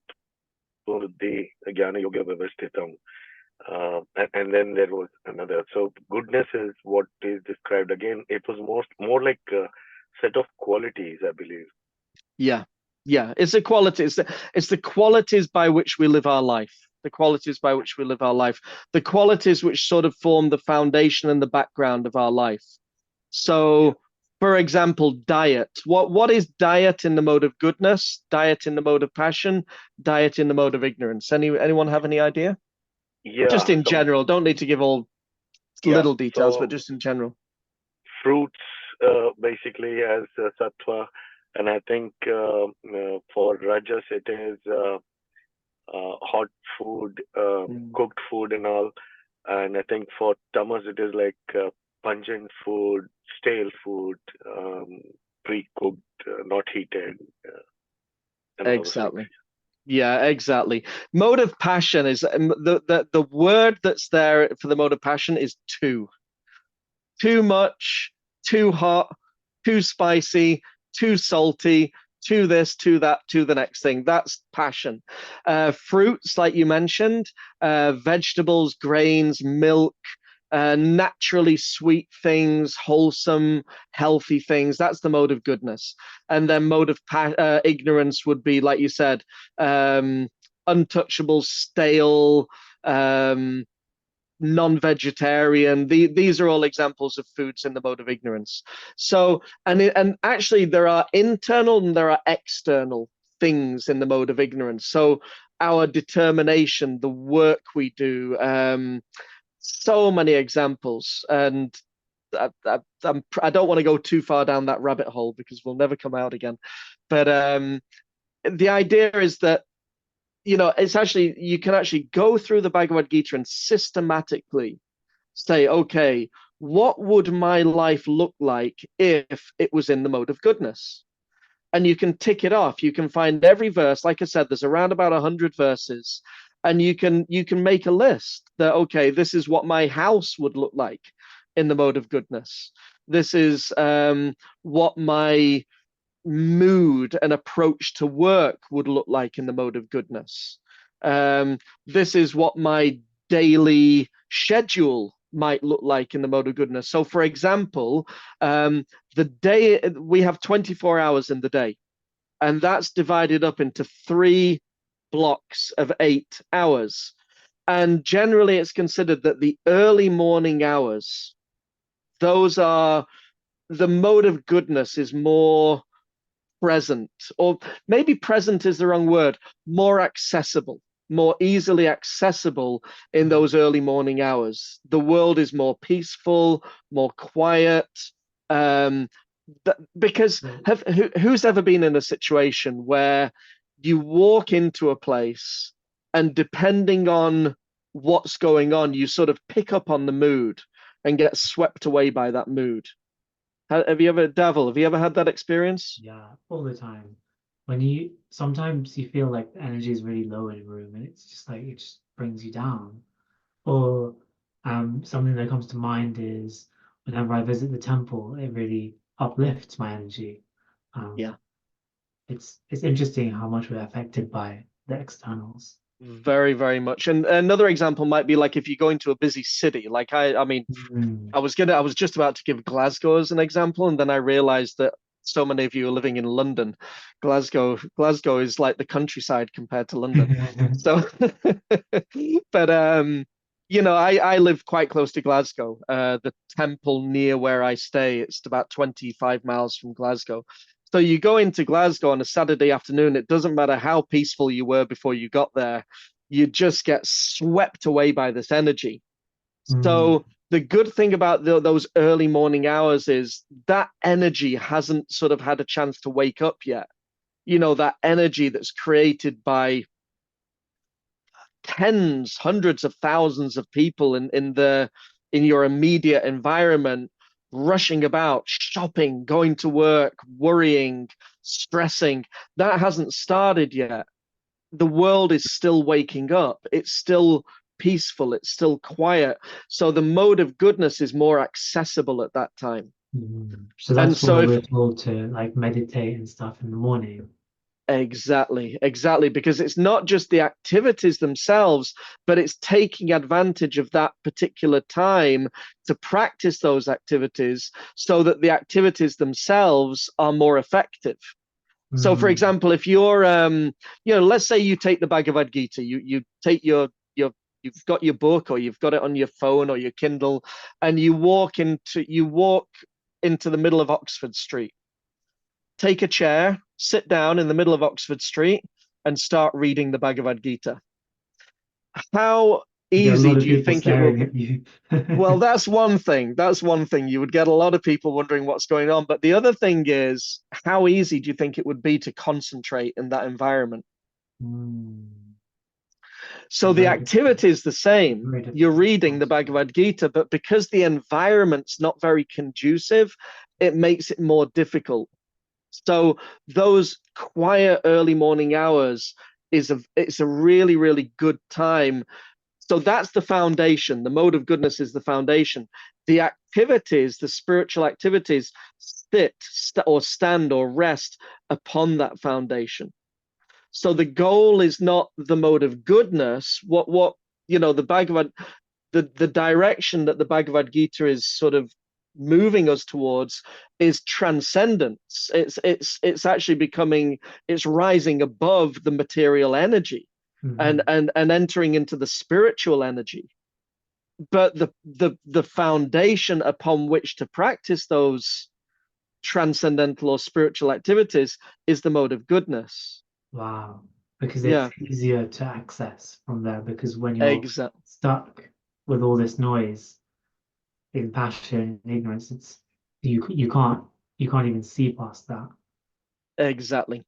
Buddhi Jnana Yoga Vyavasthitam. And then there was another. So goodness is what is described. Again, it was more like a set of qualities, I believe. Yeah. It's the qualities. It's the qualities by which we live our life. The qualities by which we live our life. The qualities which sort of form the foundation and the background of our life. So, for example, diet. What is diet in the mode of goodness? Diet in the mode of passion? Diet in the mode of ignorance? Anyone have any idea? Yeah. Just in general. Don't need to give all little details, but just in general. Fruits, basically, as sattva, and I think for rajas it is hot food, cooked food, and all. And I think for tamas it is like pungent food, stale food, pre-cooked, not heated. Exactly. Yeah, exactly. Mode of passion is the word that's there for the mode of passion is too much, too hot, too spicy, too salty, too this, too that, to the next thing. That's passion. Fruits, like you mentioned, vegetables, grains, milk, naturally sweet things, wholesome, healthy things. That's the mode of goodness. And then mode of ignorance would be, like you said, untouchable, stale, non-vegetarian. These are all examples of foods in the mode of ignorance. So, and actually there are internal and there are external things in the mode of ignorance. So our determination, the work we do, so many examples. And I don't want to go too far down that rabbit hole because we'll never come out again. But the idea is that, you know, it's actually, you can actually go through the Bhagavad-gita and systematically say, okay, what would my life look like if it was in the mode of goodness? And you can tick it off. You can find every verse. Like I said, there's around about 100 verses, and you can make a list that, okay, this is what my house would look like in the mode of goodness. This is what my mood and approach to work would look like in the mode of goodness. This is what my daily schedule might look like in the mode of goodness. So, for example, the day, we have 24 hours in the day, and that's divided up into 3 blocks of 8 hours. And generally, it's considered that the early morning hours, those are, the mode of goodness is more present, or maybe present is the wrong word, more accessible, more easily accessible in those early morning hours. The world is more peaceful, more quiet, because who's ever been in a situation where you walk into a place and depending on what's going on, you sort of pick up on the mood and get swept away by that mood? Have you ever, Davil, have you ever had that experience? Yeah, all the time. Sometimes you feel like the energy is really low in a room and it's just like, it just brings you down. Or something that comes to mind is whenever I visit the temple, it really uplifts my energy. Yeah. It's interesting how much we're affected by the externals. Very, very much. And another example might be like if you go into a busy city, like I mean, I was just about to give Glasgow as an example, and then I realized that so many of you are living in London. Glasgow is like the countryside compared to London. So, but I live quite close to Glasgow. The temple near where I stay, it's about 25 miles from Glasgow. So you go into Glasgow on a Saturday afternoon, it doesn't matter how peaceful you were before you got there, you just get swept away by this energy. So the good thing about those early morning hours is that energy hasn't sort of had a chance to wake up yet. That energy that's created by tens, hundreds of thousands of people in your immediate environment, rushing about, shopping, going to work, worrying, stressing. That hasn't started yet. The world is still waking up. It's still peaceful. It's still quiet. So the mode of goodness is more accessible at that time. So that's why we're told to like meditate and stuff in the morning. Exactly, because it's not just the activities themselves, but it's taking advantage of that particular time to practice those activities so that the activities themselves are more effective. So, for example, if you're, let's say you take the Bhagavad-gita, you take you've got your book or you've got it on your phone or your Kindle, and you walk into the middle of Oxford Street. Take a chair, sit down in the middle of Oxford Street, and start reading the Bhagavad-gita. How easy do you think it will be? Well, that's one thing. You would get a lot of people wondering what's going on. But the other thing is, how easy do you think it would be to concentrate in that environment? So the activity is the same. You're reading the Bhagavad-gita, but because the environment's not very conducive, it makes it more difficult. So those quiet early morning hours it's a really, really good time. So that's the foundation. The mode of goodness is the foundation. The activities, the spiritual activities, stand or rest upon that foundation. So the goal is not the mode of goodness. The direction that the Bhagavad-gita is sort of moving us towards is transcendence. It's actually it's rising above the material energy and entering into the spiritual energy. But the foundation upon which to practice those transcendental or spiritual activities is the mode of goodness. Wow. Because it's easier to access from there, because when you're stuck with all this noise in passion and ignorance, it's you can't even see past that. Exactly.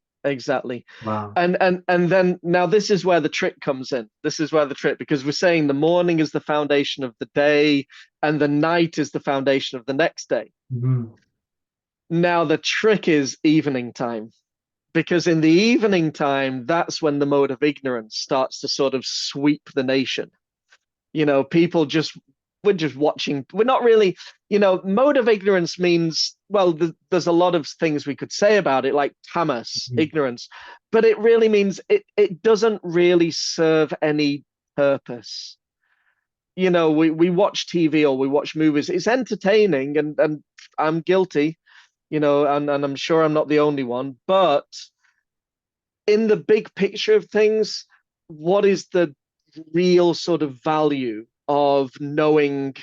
Wow. And then now this is where the trick comes in. Because we're saying the morning is the foundation of the day and the night is the foundation of the next day. Now the trick is evening time, because in the evening time, that's when the mode of ignorance starts to sort of sweep the nation. People we're just watching. We're not really, mode of ignorance means, well, there's a lot of things we could say about it, like tamas, ignorance, but it really means it doesn't really serve any purpose. We watch TV or we watch movies. It's entertaining, and I'm guilty, and I'm sure I'm not the only one, but in the big picture of things, what is the real sort of value of knowing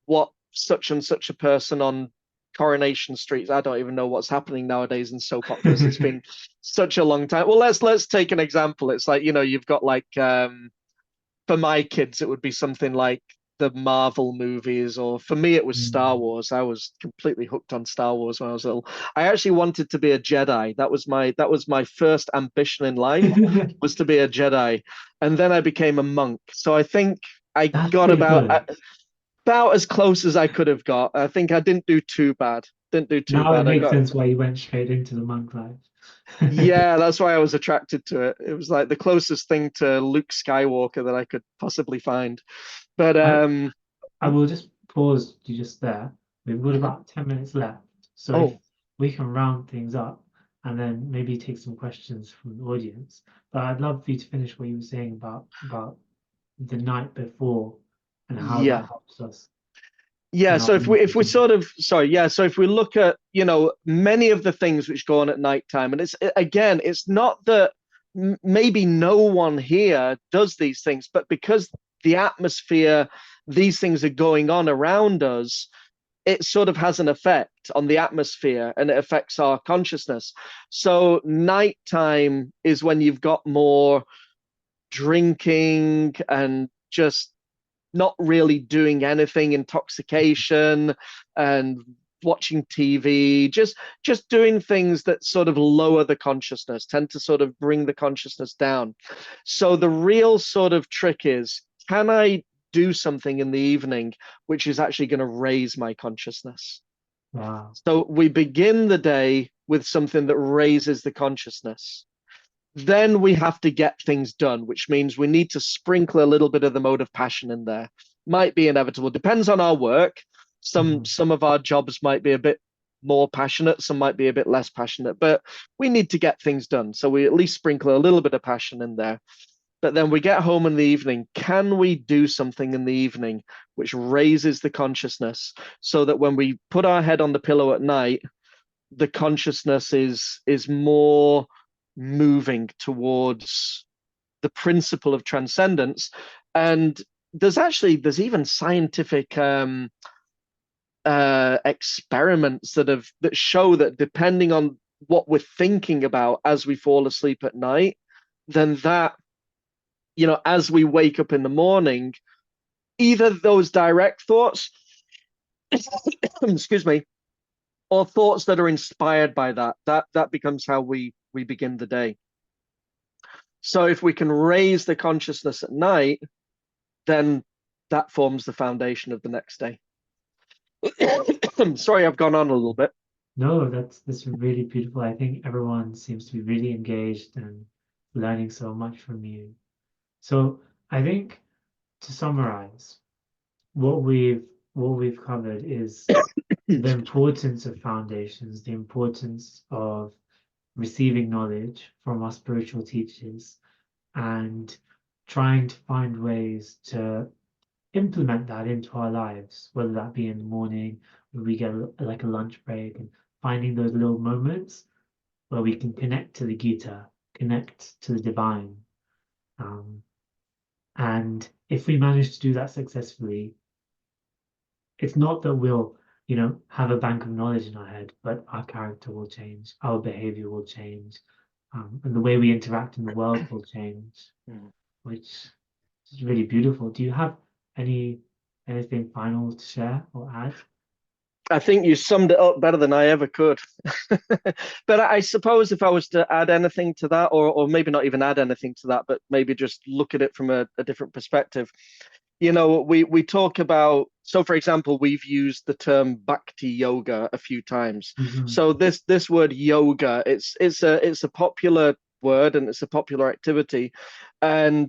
what such and such a person on Coronation Street? I don't even know what's happening nowadays in soap operas. It's been such a long time. Well, let's take an example. It's like, you've got like for my kids, it would be something like the Marvel movies, or for me, it was Star Wars. I was completely hooked on Star Wars when I was little. I actually wanted to be a Jedi. That was my first ambition in life, was to be a Jedi. And then I became a monk. So I think I got about as close as I could have got. I think I didn't do too bad. Now it makes sense why you went straight into the monk life. Yeah, that's why I was attracted to it. It was like the closest thing to Luke Skywalker that I could possibly find. But I will just pause you just there. We've got about 10 minutes left. So if we can round things up and then maybe take some questions from the audience. But I'd love for you to finish what you were saying about the night before and how that helps us. Yeah, not so if we limited. sort of so if we look at, you know, many of the things which go on at nighttime, and it's again, it's not that maybe no one here does these things, but because the atmosphere, these things are going on around us, it sort of has an effect on the atmosphere and it affects our consciousness. So nighttime is when you've got more drinking and just not really doing anything, intoxication and watching TV, just doing things that sort of lower the consciousness, tend to sort of bring the consciousness down. So the real sort of trick is, can I do something in the evening which is actually going to raise my consciousness? Wow. So we begin the day with something that raises the consciousness. Then we have to get things done, which means we need to sprinkle a little bit of the mode of passion in there. Might be inevitable, depends on our work. Some of our jobs might be a bit more passionate, some might be a bit less passionate, but we need to get things done. So we at least sprinkle a little bit of passion in there. But then we get home in the evening. Can we do something in the evening which raises the consciousness so that when we put our head on the pillow at night, the consciousness is more moving towards the principle of transcendence? And there's even scientific experiments that show that depending on what we're thinking about as we fall asleep at night, then that, you know, as we wake up in the morning, either those direct thoughts excuse me, or thoughts that are inspired by that becomes how we begin the day. So if we can raise the consciousness at night, then that forms the foundation of the next day. Sorry, I've gone on a little bit. No, that's really beautiful. I think everyone seems to be really engaged and learning so much from you. So I think, to summarize, what we've covered is the importance of foundations, the importance of receiving knowledge from our spiritual teachers, and trying to find ways to implement that into our lives, whether that be in the morning, where we get like a lunch break, and finding those little moments where we can connect to the Gita, connect to the divine. And if we manage to do that successfully, it's not that we'll, have a bank of knowledge in our head, but our character will change, our behavior will change, and the way we interact in the world will change, which is really beautiful. Do you have anything final to share or add? I think you summed it up better than I ever could. But I suppose if I was to add anything to that, or maybe not even add anything to that, but maybe just look at it from a different perspective. We talk about, so for example, we've used the term bhakti yoga a few times. So this word yoga, it's a popular word and it's a popular activity. And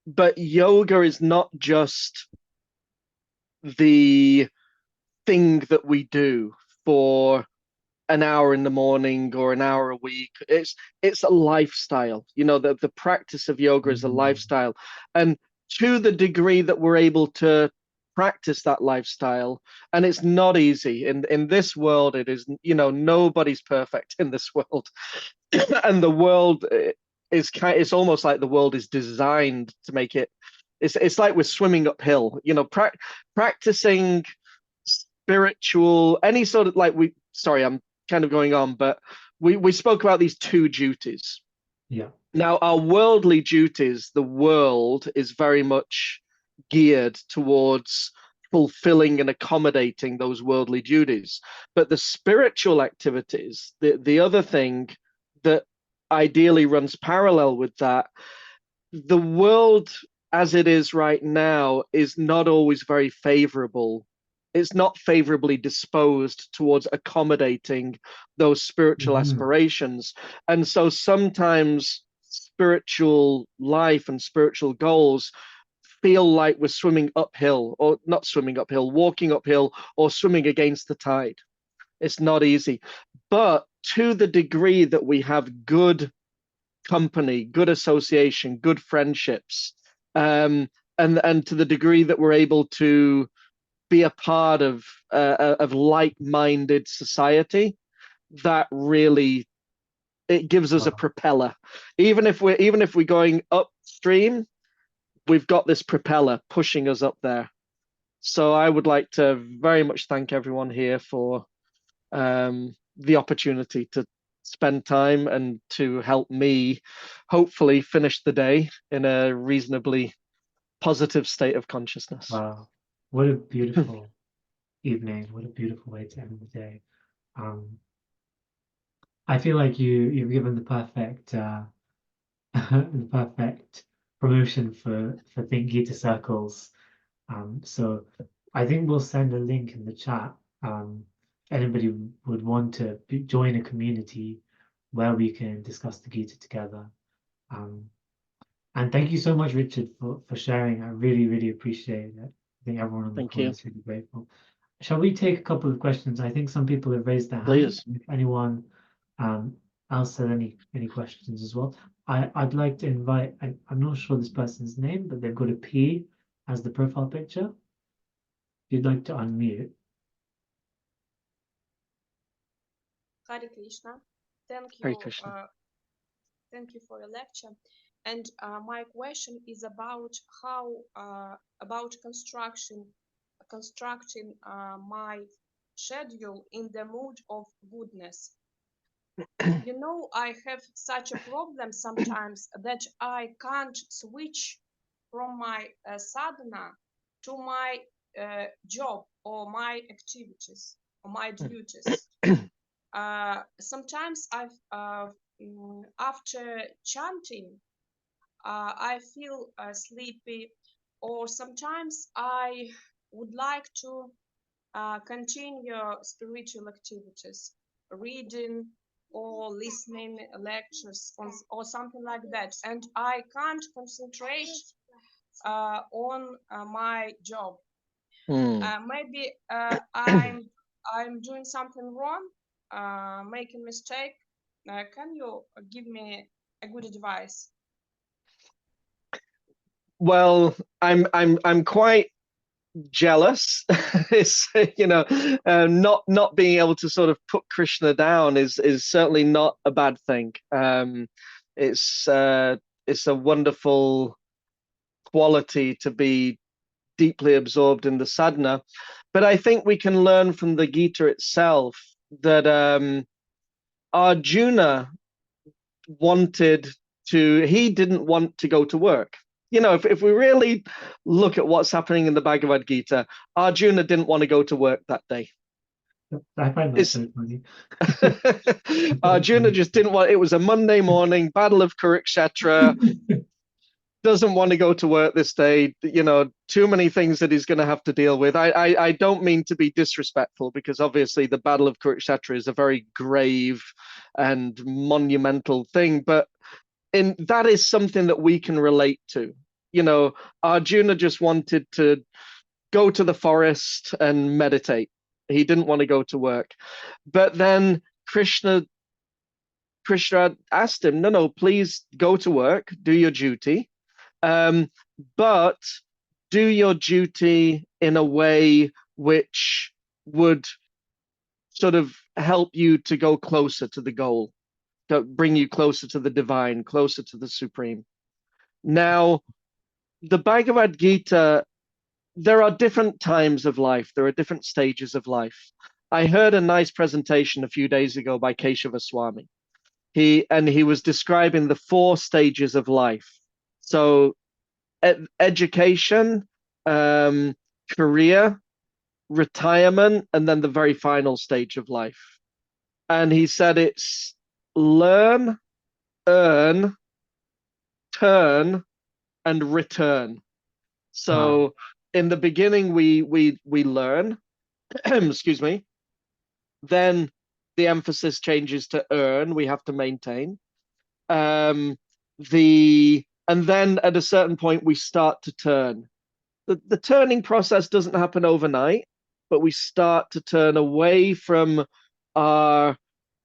but yoga is not just the thing that we do for an hour in the morning or an hour a week. It's a lifestyle. The practice of yoga is a lifestyle. And to the degree that we're able to practice that lifestyle, and it's not easy in this world, it is, nobody's perfect in this world. And the world it's almost like the world is designed to make it, it's like we're swimming uphill, practicing spiritual, any sort of, sorry, I'm kind of going on, but we spoke about these two duties. Yeah. Now, our worldly duties, the world is very much geared towards fulfilling and accommodating those worldly duties. But the spiritual activities, the other thing that ideally runs parallel with that, the world as it is right now is not always very favorable. It's not favorably disposed towards accommodating those spiritual aspirations. And so sometimes spiritual life and spiritual goals feel like we're swimming uphill, or not swimming uphill, walking uphill, or swimming against the tide. It's not easy. But to the degree that we have good company, good association, good friendships, and to the degree that we're able to be a part of like-minded society, that really, it gives us a Wow. propeller. Even if we're going upstream, we've got this propeller pushing us up there. So I would like to very much thank everyone here for the opportunity to spend time and to help me hopefully finish the day in a reasonably positive state of consciousness. Wow. What a beautiful evening. What a beautiful way to end the day. I feel like you've given the perfect the perfect promotion for Think Gita circles. So I think we'll send a link in the chat. If anybody would want to join a community where we can discuss the Gita together. And thank you so much, Richard, for sharing. I really, really appreciate it. I think everyone on the Thank call you. is really grateful. Shall we take a couple of questions? I think some people have raised their Please. hands. If anyone else has any questions as well, I'd like to invite. I'm not sure this person's name, but they've got a P as the profile picture. If you'd like to unmute. Hare Krishna. Thank Hare you. Krishna. Thank you for your lecture. And my question is about how about constructing my schedule in the mood of goodness. You know, I have such a problem sometimes that I can't switch from my sadhana to my job or my activities or my duties. Sometimes after chanting, I feel sleepy, or sometimes I would like to continue spiritual activities, reading or listening lectures or something like that, and I can't concentrate on my job. Maybe I'm doing something wrong, making mistake. Can you give me a good advice? Well, I'm quite jealous. It's, you know, not being able to sort of put Krishna down is certainly not a bad thing. It's a wonderful quality to be deeply absorbed in the sadhana. But I think we can learn from the Gita itself that Arjuna he didn't want to go to work. You know, if we really look at what's happening in the Bhagavad-gita, Arjuna didn't want to go to work that day. I find that so funny. Arjuna just didn't want, it was a Monday morning, Battle of Kurukshetra, doesn't want to go to work this day, you know, too many things that he's going to have to deal with. I don't mean to be disrespectful, because obviously the Battle of Kurukshetra is a very grave and monumental thing, but that is something that we can relate to. You know, Arjuna just wanted to go to the forest and meditate. He didn't want to go to work. But then Krishna asked him, no, please go to work, do your duty. But do your duty in a way which would sort of help you to go closer to the goal, to bring you closer to the divine, closer to the supreme. Now, the Bhagavad-gita, there are different times of life. There are different stages of life. I heard a nice presentation a few days ago by Keshava Swami. He was describing the 4 stages of life. So education, career, retirement, and then the very final stage of life. And he said it's learn, earn, turn, and return. So in the beginning, we learn, excuse me. Then the emphasis changes to earn. We have to maintain. And then at a certain point, we start to turn. The turning process doesn't happen overnight, but we start to turn away from our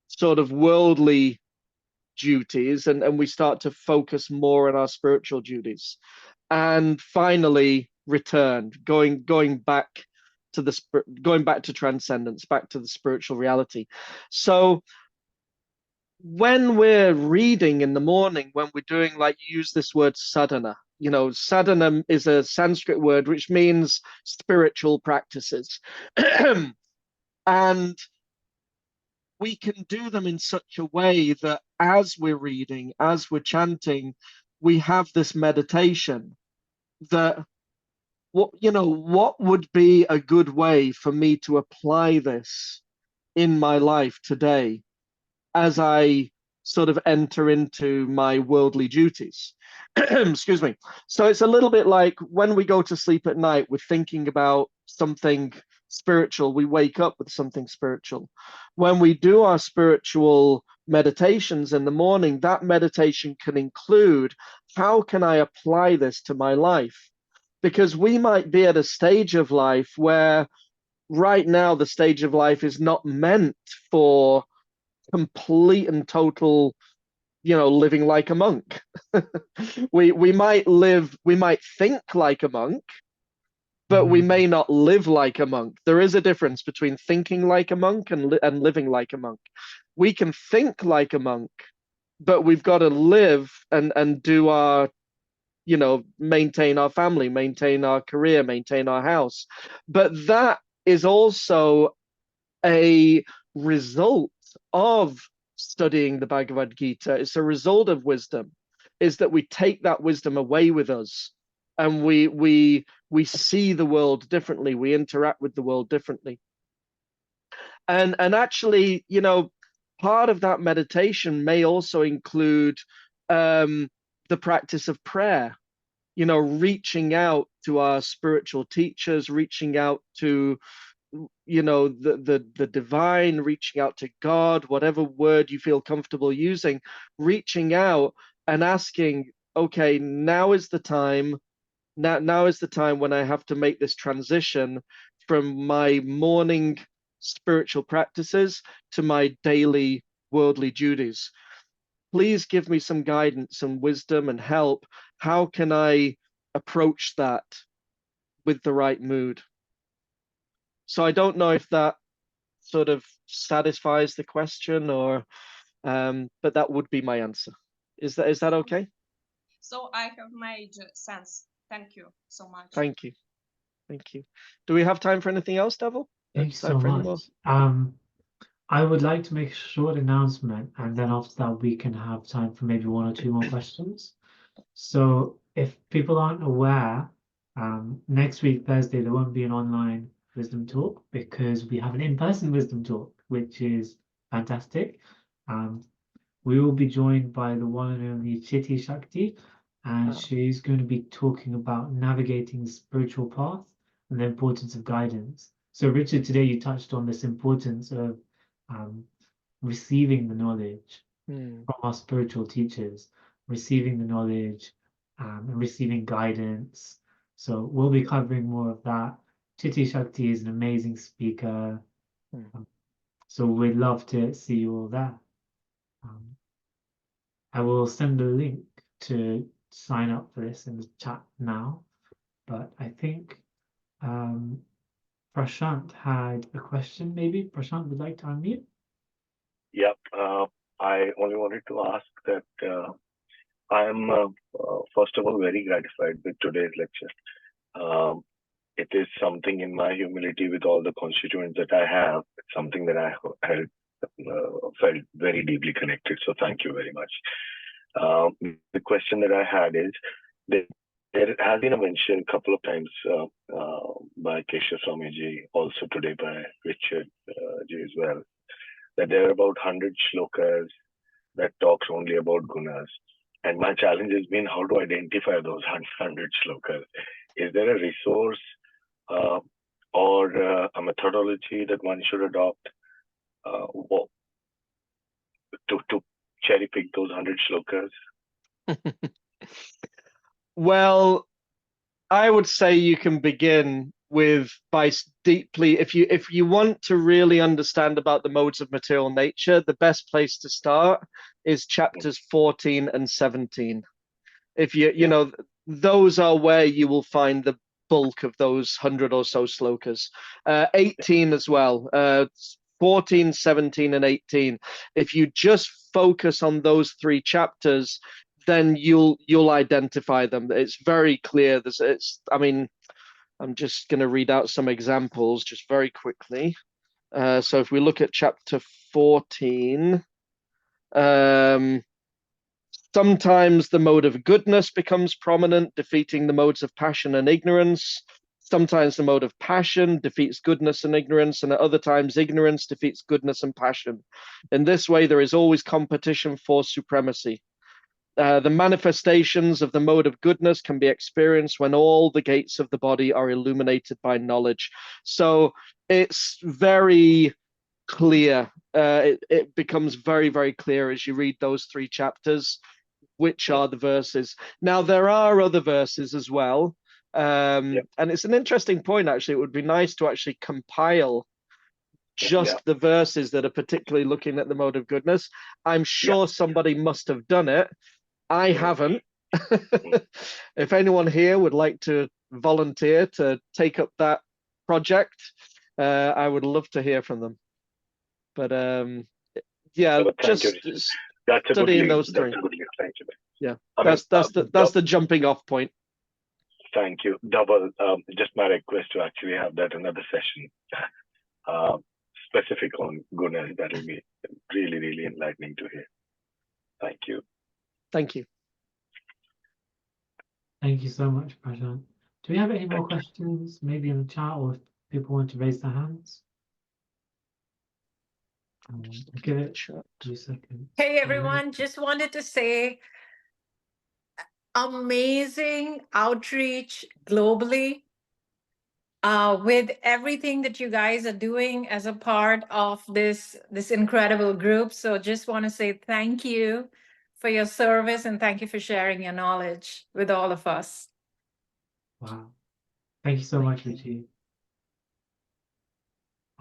sort of worldly duties, and we start to focus more on our spiritual duties. And finally, return, going back to the going back to transcendence, back to the spiritual reality. So when we're reading in the morning, when we're doing, like, you use this word sadhana, you know, sadhana is a Sanskrit word which means spiritual practices. And we can do them in such a way that as we're reading, as we're chanting, we have this meditation that, what would be a good way for me to apply this in my life today as I sort of enter into my worldly duties? Excuse me. So it's a little bit like when we go to sleep at night, we're thinking about something spiritual. We wake up with something spiritual. When we do our spiritual meditations in the morning, that meditation can include, how can I apply this to my life? Because we might be at a stage of life where right now the stage of life is not meant for complete and total, living like a monk. we might think like a monk, but we may not live like a monk. There is a difference between thinking like a monk and living like a monk. We can think like a monk, but we've got to live and do our, maintain our family, maintain our career, maintain our house. But that is also a result of studying the Bhagavad-gita. It's a result of wisdom, is that we take that wisdom away with us, and we see the world differently. We interact with the world differently. And actually, part of that meditation may also include the practice of prayer, reaching out to our spiritual teachers, reaching out to the divine, reaching out to God, whatever word you feel comfortable using, reaching out and asking, okay, now is the time when I have to make this transition from my morning spiritual practices to my daily worldly duties. Please give me some guidance and wisdom and help. How can I approach that with the right mood? So I don't know if that sort of satisfies the question, or but that would be my answer. Is that okay? So I have made sense. Thank you so much. Thank you. Do we have time for anything else, Devil? Thanks so much. I would like to make a short announcement, and then after that we can have time for maybe one or two more questions. So if people aren't aware, next week, Thursday, there won't be an online wisdom talk because we have an in-person wisdom talk, which is fantastic. We will be joined by the one and only Chitti Shakti, and she's going to be talking about navigating the spiritual path and the importance of guidance. So Richard, today you touched on this importance of receiving the knowledge from our spiritual teachers, receiving the knowledge and receiving guidance. So we'll be covering more of that. Chitti Shakti is an amazing speaker. So we'd love to see you all there. I will send a link to sign up for this in the chat now, but I think Prashant had a question. Maybe Prashant would like to unmute. Yeah, I only wanted to ask that I am first of all very gratified with today's lecture. It is something in my humility with all the constituents that I have. It's something that I felt very deeply connected. So thank you very much. The question that I had is that there has been a mention a couple of times by Keshav Swamiji, also today by Richard ji as well, that there are about 100 shlokas that talks only about gunas. And my challenge has been how to identify those 100 shlokas. Is there a resource or a methodology that one should adopt to cherry pick those 100 shlokas? Well, I would say you can begin by deeply, if you want to really understand about the modes of material nature, the best place to start is chapters 14 and 17. If you know, those are where you will find bulk of those 100 or so slokas. 18 as well, 14, 17, and 18. If you just focus on those 3 chapters, then you'll identify them. It's very clear. I mean, I'm just going to read out some examples just very quickly. So if we look at chapter 14, sometimes the mode of goodness becomes prominent, defeating the modes of passion and ignorance. Sometimes the mode of passion defeats goodness and ignorance, and at other times ignorance defeats goodness and passion. In this way, there is always competition for supremacy. The manifestations of the mode of goodness can be experienced when all the gates of the body are illuminated by knowledge. So it's very clear. It becomes very, very clear as you read those 3 chapters, which are the verses. Now, there are other verses as well. And it's an interesting point, actually. It would be nice to actually compile just the verses that are particularly looking at the mode of goodness. I'm sure somebody must have done it. I haven't. If anyone here would like to volunteer to take up that project, I would love to hear from them. But yeah, just studying those 3. Yeah, that's the jumping off point. Thank you. Double, just my request to actually have that another session specific on goodness. That will be really, really enlightening to hear. Thank you. Thank you. Thank you so much, Prashant. Do we have any more questions, maybe in the chat, or if people want to raise their hands? I'll give it 2 seconds. Hey everyone, just wanted to say amazing outreach globally with everything that you guys are doing as a part of this incredible group. So just want to say thank you for your service and thank you for sharing your knowledge with all of us. Wow. Thank you so much, Ruchi.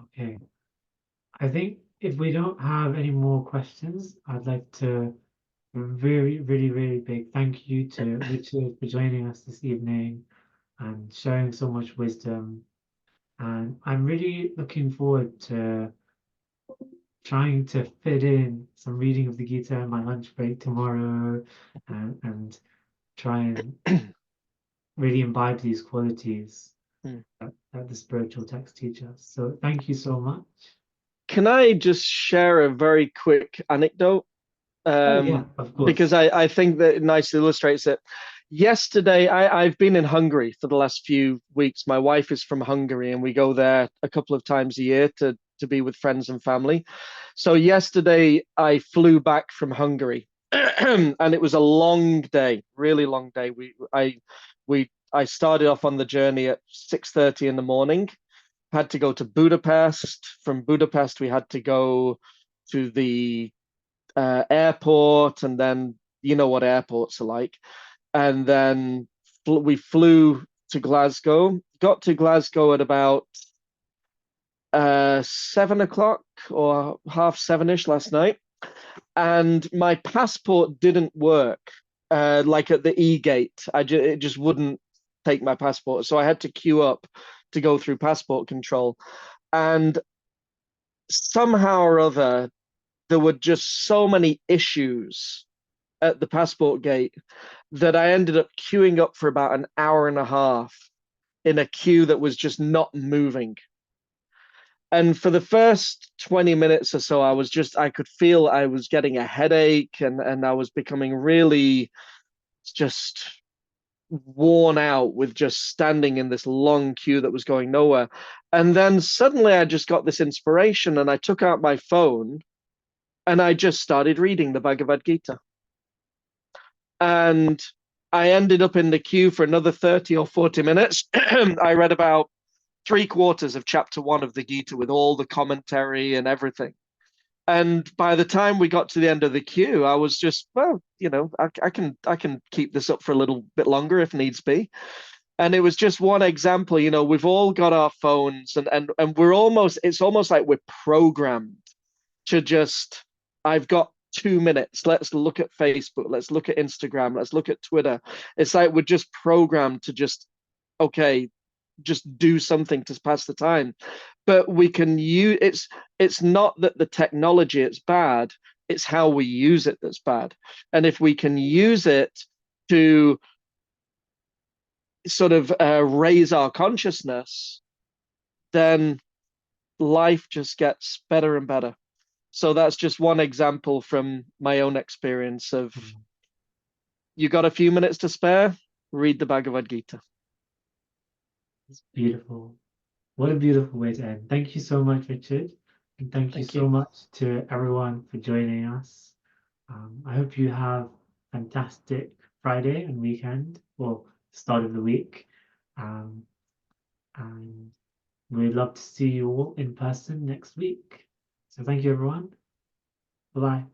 Okay. I think if we don't have any more questions, I'd like to really, really, really big thank you to Richard for joining us this evening and sharing so much wisdom. And I'm really looking forward to trying to fit in some reading of the Gita in my lunch break tomorrow and try and really imbibe these qualities that the spiritual texts teach us. So thank you so much. Can I just share a very quick anecdote? Yeah, of course. Because I think that it nicely illustrates it. Yesterday, I've been in Hungary for the last few weeks. My wife is from Hungary, and we go there a couple of times a year to be with friends and family. So yesterday, I flew back from Hungary, and it was a long day, really long day. I started off on the journey at 6:30 in the morning. Had to go to Budapest. From Budapest, we had to go to the airport, and then you know what airports are like. And then we flew to Glasgow. Got to Glasgow at about 7 o'clock or 7:30ish last night, and my passport didn't work. Like at the e-gate, it just wouldn't take my passport, so I had to queue up to go through passport control. And somehow or other, there were just so many issues at the passport gate that I ended up queuing up for about an hour and a half in a queue that was just not moving. And for the first 20 minutes or so, I could feel I was getting a headache, and I was becoming really just worn out with just standing in this long queue that was going nowhere. And then suddenly I just got this inspiration, and I took out my phone and I just started reading the Bhagavad-gita. And I ended up in the queue for another 30 or 40 minutes. I read about 3/4 of chapter 1 of the Gita with all the commentary and everything. And by the time we got to the end of the queue, I was just, well, you know, I can keep this up for a little bit longer if needs be. And it was just one example. You know, we've all got our phones, and it's almost like we're programmed to just, I've got 2 minutes. Let's look at Facebook. Let's look at Instagram. Let's look at Twitter. It's like we're just programmed to just, okay, just do something to pass the time. But we can use it's not that the technology is bad, it's how we use it that's bad. And if we can use it to sort of raise our consciousness, then life just gets better and better. So that's just one example from my own experience of, you got a few minutes to spare, read the Bhagavad-gita. It's beautiful. What a beautiful way to end. Thank you so much, Richard. And thank you so much to everyone for joining us. I hope you have a fantastic Friday and weekend, or start of the week. And we'd love to see you all in person next week. So thank you, everyone. Bye-bye.